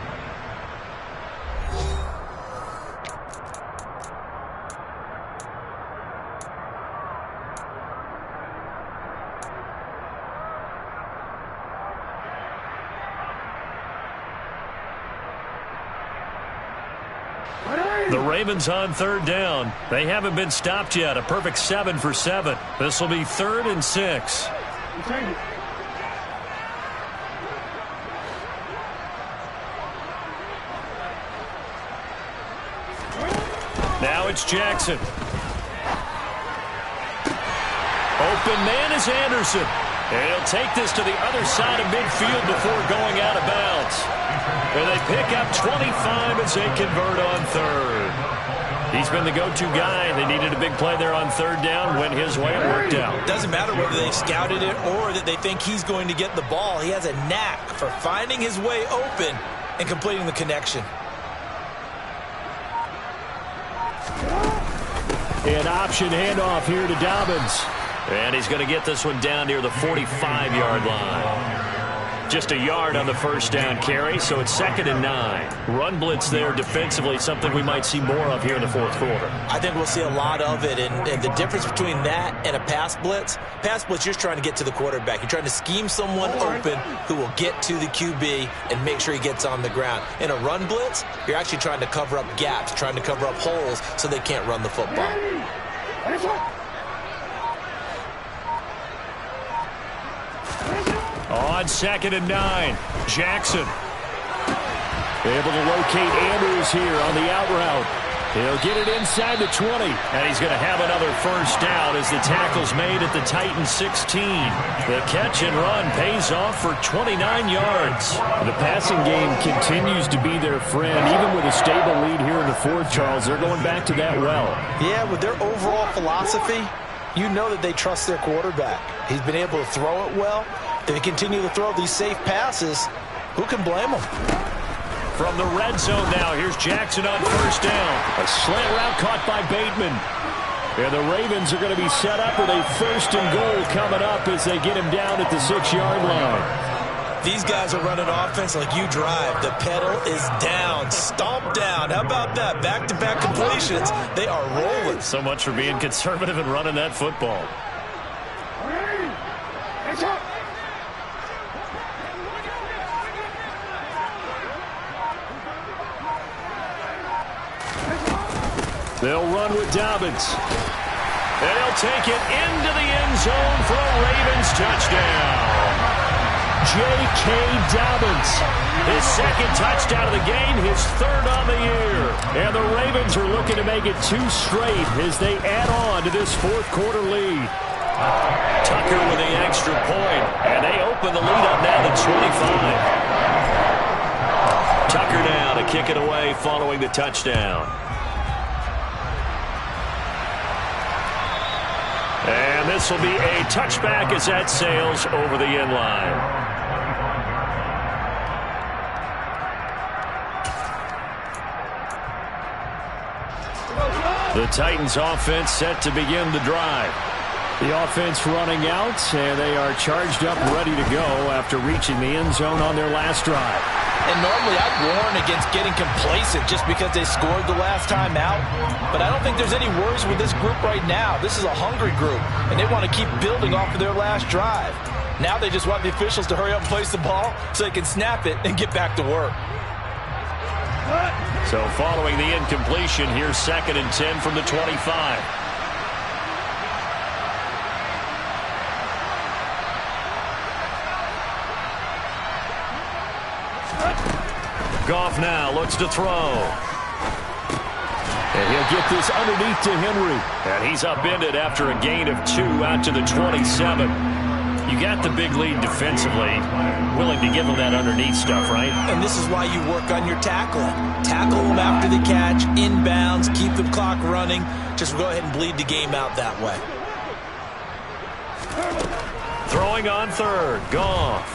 The Ravens on 3rd down. They haven't been stopped yet. A perfect 7 for 7. This will be 3rd and 6. Now it's Jackson. Open man is Anderson. And he'll take this to the other side of midfield before going out of bounds. And they pick up 25 as they convert on 3rd. He's been the go-to guy. They needed a big play there on 3rd down. Went his way and worked out. Doesn't matter whether they scouted it or that they think he's going to get the ball. He has a knack for finding his way open and completing the connection. An option handoff here to Dobbins. And he's going to get this one down near the 45-yard line. Just a yard on the 1st down carry, so it's 2nd and 9. Run blitz there defensively, something we might see more of here in the 4th quarter. I think we'll see a lot of it, and the difference between that and a pass blitz, you're trying to get to the quarterback. You're trying to scheme someone open who will get to the QB and make sure he gets on the ground. In a run blitz, you're actually trying to cover up gaps, trying to cover up holes so they can't run the football. On 2nd and 9, Jackson. Able to locate Andrews here on the out route. He'll get it inside the 20. And he's going to have another 1st down as the tackle's made at the Titans 16. The catch and run pays off for 29 yards. The passing game continues to be their friend. Even with a stable lead here in the 4th, Charles, they're going back to that well. Yeah, with their overall philosophy, you know that they trust their quarterback. He's been able to throw it well. They continue to throw these safe passes. Who can blame them? From the red zone now, here's Jackson on 1st down. A slant route caught by Bateman. And the Ravens are going to be set up with a 1st and goal coming up as they get him down at the 6-yard line. These guys are running offense like you drive. The pedal is down, stomp down. How about that? Back-to-back completions. They are rolling. So much for being conservative and running that football. They'll run with Dobbins. And he'll take it into the end zone for a Ravens touchdown. J.K. Dobbins, his 2nd touchdown of the game, his 3rd on the year. And the Ravens are looking to make it 2 straight as they add on to this 4th quarter lead. Tucker with the extra point, and they open the lead up now to 25. Tucker now to kick it away following the touchdown. And this will be a touchback as that sails over the end line. The Titans offense set to begin the drive. The offense running out, and they are charged up ready to go after reaching the end zone on their last drive. And normally I'd warn against getting complacent just because they scored the last time out. But I don't think there's any worries with this group right now. This is a hungry group, and they want to keep building off of their last drive. Now they just want the officials to hurry up and place the ball so they can snap it and get back to work. So following the incompletion, here's 2nd and 10 from the 25. Goff now looks to throw. And he'll get this underneath to Henry. And he's upended after a gain of 2 out to the 27. You got the big lead defensively. Willing to give him that underneath stuff, right? And this is why you work on your tackling. Tackle them after the catch, inbounds, keep the clock running. Just go ahead and bleed the game out that way. Throwing on third. Goff.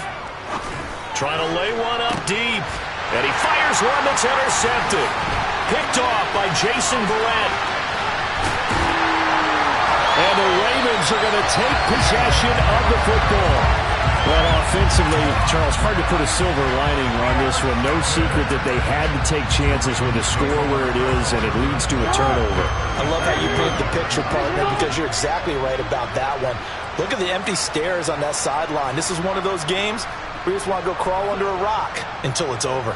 Trying to lay one up deep. And he fires one that's intercepted. Picked off by Jason Verrett. And the Ravens are going to take possession of the football. Well, offensively, Charles, hard to put a silver lining on this one. No secret that they had to take chances with the score where it is, and it leads to a turnover. I love how you paint the picture, partner, because you're exactly right about that one. Look at the empty stares on that sideline. This is one of those games where you just want to go crawl under a rock until it's over.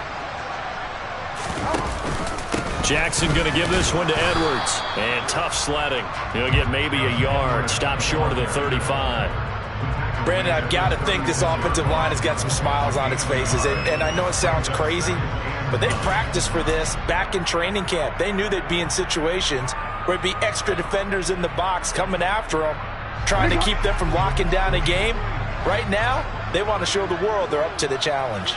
Jackson going to give this one to Edwards. And tough sledding. He'll get maybe a yard. Stop short of the 35. Brandon, I've got to think this offensive line has got some smiles on its faces. And I know it sounds crazy, but they practiced for this back in training camp. They knew they'd be in situations where it'd be extra defenders in the box coming after them, trying to keep them from locking down a game. Right now, they want to show the world they're up to the challenge.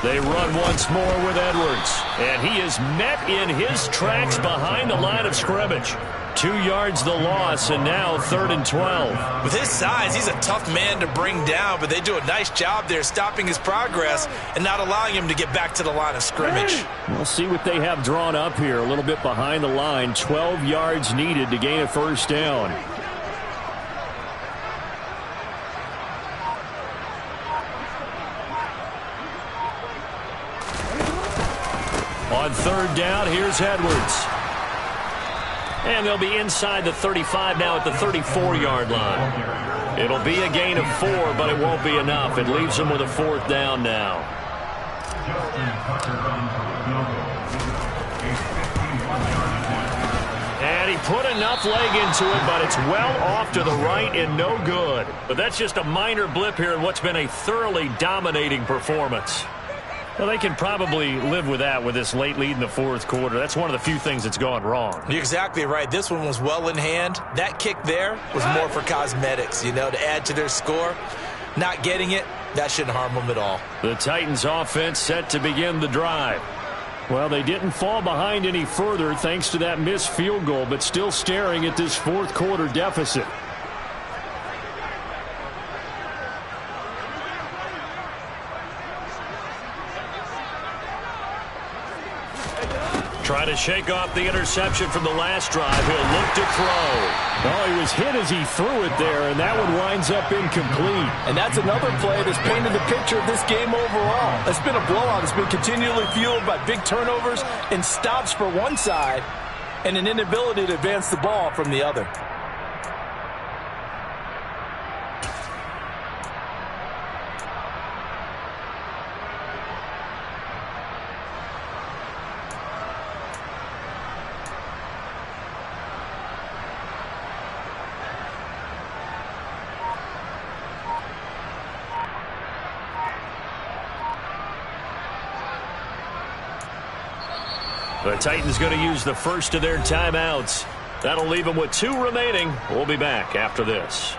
They run once more with Edwards. And he is met in his tracks behind the line of scrimmage. 2 yards the loss, and now 3rd and 12. With his size, he's a tough man to bring down, but they do a nice job there stopping his progress and not allowing him to get back to the line of scrimmage. We'll see what they have drawn up here. A little bit behind the line. 12 yards needed to gain a first down. On 3rd down, here's Edwards. And they'll be inside the 35 now at the 34-yard line. It'll be a gain of 4, but it won't be enough. It leaves them with a 4th down now. And he put enough leg into it, but it's well off to the right and no good. But that's just a minor blip here in what's been a thoroughly dominating performance. Well, they can probably live with that with this late lead in the 4th quarter. That's one of the few things that's gone wrong. You're exactly right. This one was well in hand. That kick there was more for cosmetics, you know, to add to their score. Not getting it, that shouldn't harm them at all. The Titans offense set to begin the drive. Well, they didn't fall behind any further thanks to that missed field goal, but still staring at this 4th quarter deficit. Trying to shake off the interception from the last drive. He'll look to throw. Oh, he was hit as he threw it there, and that one winds up incomplete. And that's another play that's painted the picture of this game overall. It's been a blowout. It's been continually fueled by big turnovers and stops for one side and an inability to advance the ball from the other. The Titans going to use the first of their timeouts. That'll leave them with 2 remaining. We'll be back after this.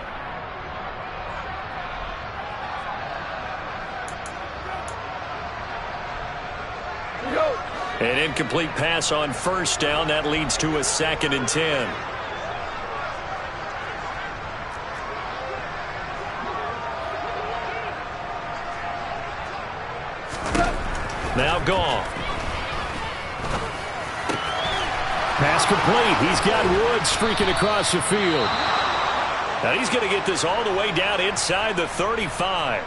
An incomplete pass on 1st down. That leads to a 2nd and 10. Now Goff. Pass complete. He's got Woods streaking across the field. Now he's going to get this all the way down inside the 35.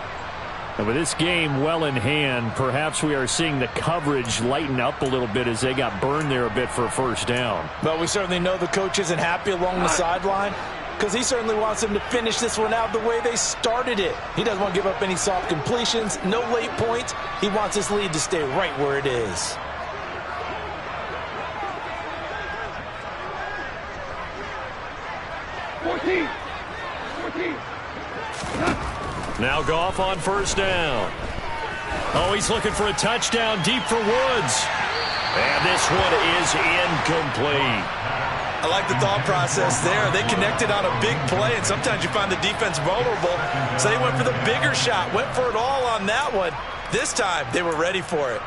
And with this game well in hand, perhaps we are seeing the coverage lighten up a little bit as they got burned there a bit for a first down. But we certainly know the coach isn't happy along the sideline because he certainly wants them to finish this one out the way they started it. He doesn't want to give up any soft completions, no late points. He wants his lead to stay right where it is. Now Goff on first down. Oh, he's looking for a touchdown deep for Woods. And this one is incomplete. I like the thought process there. They connected on a big play, and sometimes you find the defense vulnerable. So they went for the bigger shot, went for it all on that one. This time, they were ready for it.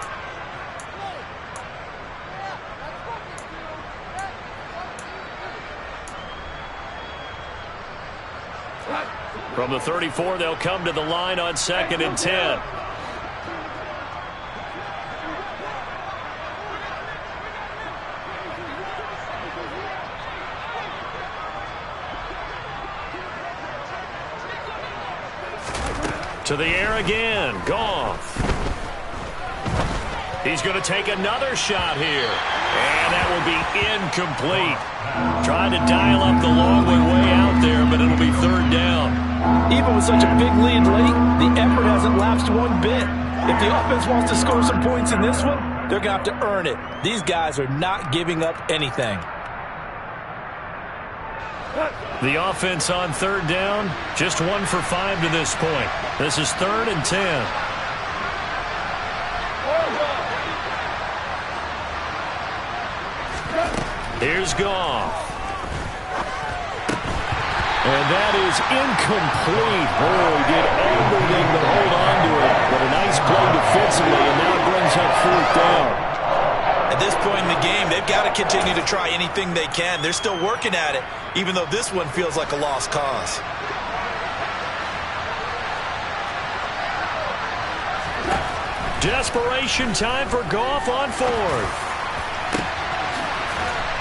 From the 34, they'll come to the line on 2nd and 10. To the air again, Goff. He's going to take another shot here. And that will be incomplete. Trying to dial up the long way out there, but it'll be 3rd down. Even with such a big lead late, the effort hasn't lapsed one bit. If the offense wants to score some points in this one, they're going to have to earn it. These guys are not giving up anything. The offense on 3rd down, just 1 for 5 to this point. This is 3rd and 10. Here's Goff. And that is incomplete. Oh, he did everything to hold on to it. But a nice play defensively, and now it brings up 4th down. At this point in the game, they've got to continue to try anything they can. They're still working at it, even though this one feels like a lost cause. Desperation time for Goff on 4th.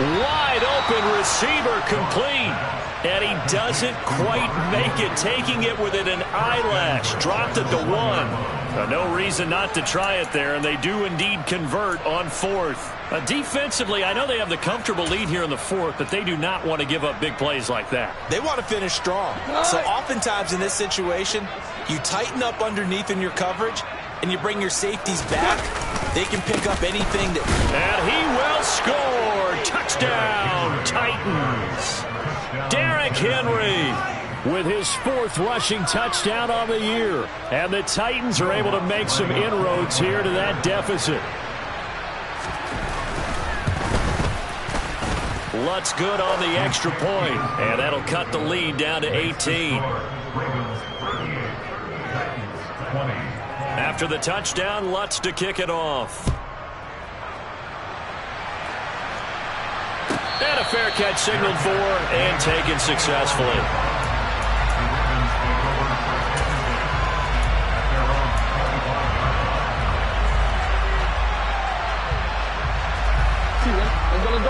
Wide open receiver complete. And he doesn't quite make it, taking it within an eyelash. Dropped it to 1. No reason not to try it there, and they do indeed convert on 4th. Defensively, I know they have the comfortable lead here in the 4th, but they do not want to give up big plays like that. They want to finish strong. So oftentimes in this situation, you tighten up underneath in your coverage, and you bring your safeties back. They can pick up anything that... And he will score. Touchdown, Titans. Derrick Henry with his 4th rushing touchdown on the year. And the Titans are able to make some inroads here to that deficit. Lutz good on the extra point, and that'll cut the lead down to 18. After the touchdown, Lutz to kick it off. And a fair catch signaled for and taken successfully.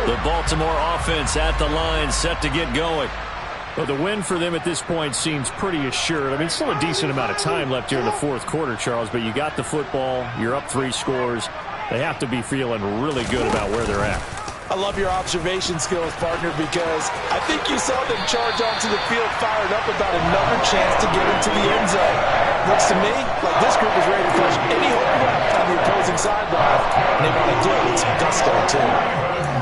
The Baltimore offense at the line, set to get going. Well, the win for them at this point seems pretty assured. I mean, still a decent amount of time left here in the 4th quarter, Charles, but you got the football, you're up 3 scores. They have to be feeling really good about where they're at. I love your observation skills, partner, because I think you saw them charge onto the field fired up about another chance to get into the end zone. Looks to me like this group is ready to flush any hope left on the opposing sideline, and they want to do it with some gusto, too.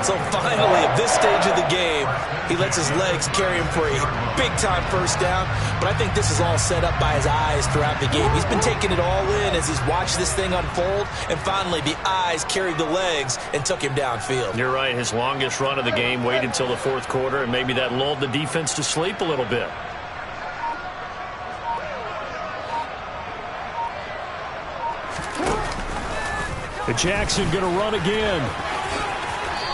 So finally, at this stage of the game, he lets his legs carry him for a big-time first down. But I think this is all set up by his eyes throughout the game. He's been taking it all in as he's watched this thing unfold. And finally, the eyes carried the legs and took him downfield. You're right. His longest run of the game waited until the 4th quarter, and maybe that lulled the defense to sleep a little bit. Jackson going to run again.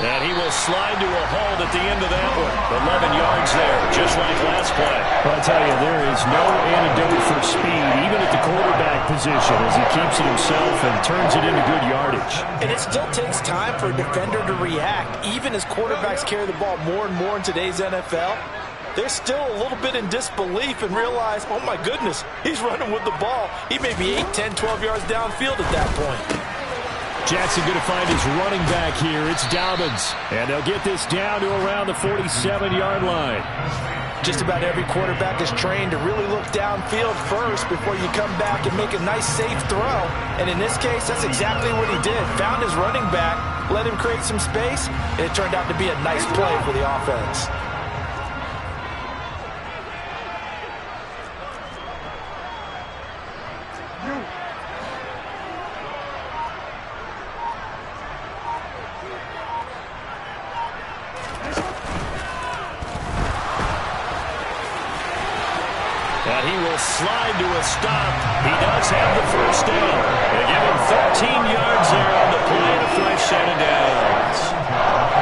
And he will slide to a halt at the end of that one. 11 yards there, just like last play. Well, I'll tell you, there is no antidote for speed, even at the quarterback position, as he keeps it himself and turns it into good yardage. And it still takes time for a defender to react. Even as quarterbacks carry the ball more and more in today's NFL, they're still a little bit in disbelief and realize, oh my goodness, he's running with the ball. He may be 8, 10, 12 yards downfield at that point. Jackson going to find his running back here. It's Dobbins. And they'll get this down to around the 47-yard line. Just about every quarterback is trained to really look downfield first before you come back and make a nice, safe throw. And in this case, that's exactly what he did. Found his running back, let him create some space, and it turned out to be a nice play for the offense. And he will slide to a stop. He does have the first down. They give him 13 yards there on the play and a fresh set of downs.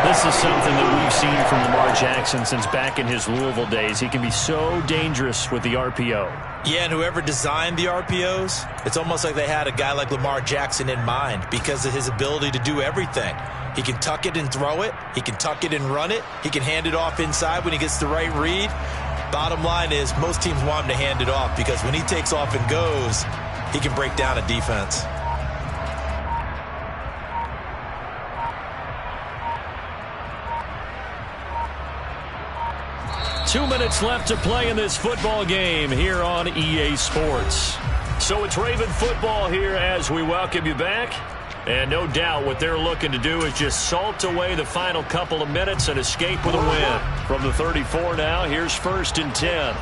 This is something that we've seen from Lamar Jackson since back in his Louisville days. He can be so dangerous with the RPO. Yeah, and whoever designed the RPOs, it's almost like they had a guy like Lamar Jackson in mind because of his ability to do everything. He can tuck it and throw it. He can tuck it and run it. He can hand it off inside when he gets the right read. Bottom line is most teams want him to hand it off because when he takes off and goes, he can break down a defense. Two minutes left to play in this football game here on EA Sports. So it's Raven football here as we welcome you back. And no doubt what they're looking to do is just salt away the final couple of minutes and escape with a win. From the 34 now, here's 1st and 10.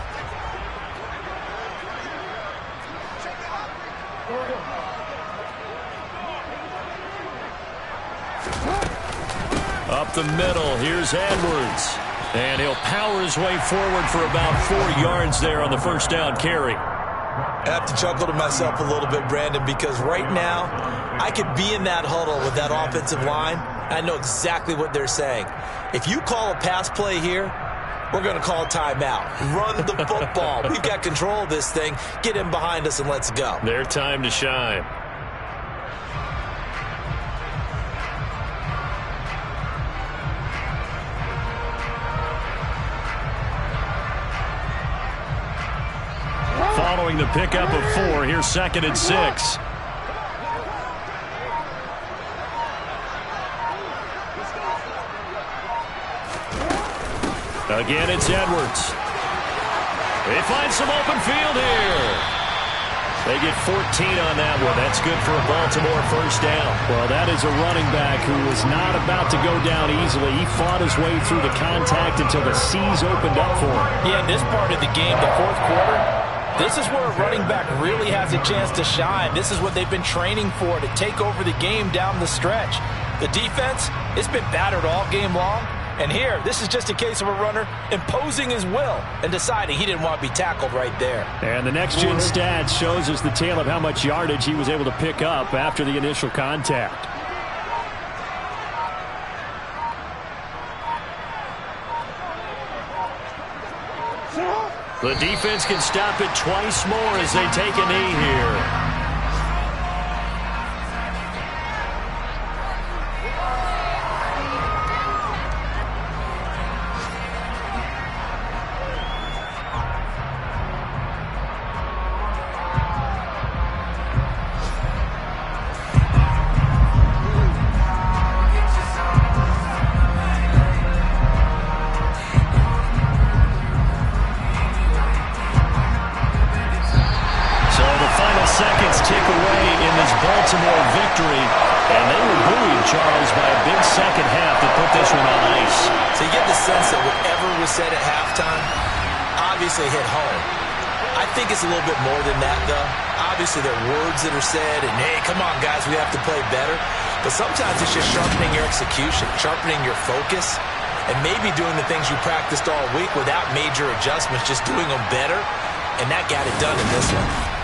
Up the middle, here's Edwards. And he'll power his way forward for about 4 yards there on the first down carry. I have to chuckle to myself a little bit, Brandon, because right now I could be in that huddle with that offensive line. I know exactly what they're saying. If you call a pass play here, we're going to call a timeout. Run the football. We've got control of this thing. Get in behind us and let's go. Their time to shine. Following the pickup of 4, here's 2nd and 6. Again, it's Edwards. They find some open field here. They get 14 on that one. That's good for a Baltimore first down. Well, that is a running back who was not about to go down easily. He fought his way through the contact until the C's opened up for him. Yeah, this part of the game, the fourth quarter, this is where a running back really has a chance to shine. This is what they've been training for, to take over the game down the stretch. The defense, it's been battered all game long. And here, this is just a case of a runner imposing his will and deciding he didn't want to be tackled right there. And the next-gen stats shows us the tale of how much yardage he was able to pick up after the initial contact. The defense can stop it twice more as they take a knee here. Seconds tick away in this Baltimore victory, and they were buoyed, Charles, by a big second half that put this one on ice. So you get the sense that whatever was said at halftime obviously hit home. I think it's a little bit more than that, though. Obviously, there are words that are said, and hey, come on, guys, we have to play better. But sometimes it's just sharpening your execution, sharpening your focus, and maybe doing the things you practiced all week without major adjustments, just doing them better, and that got it done in this one.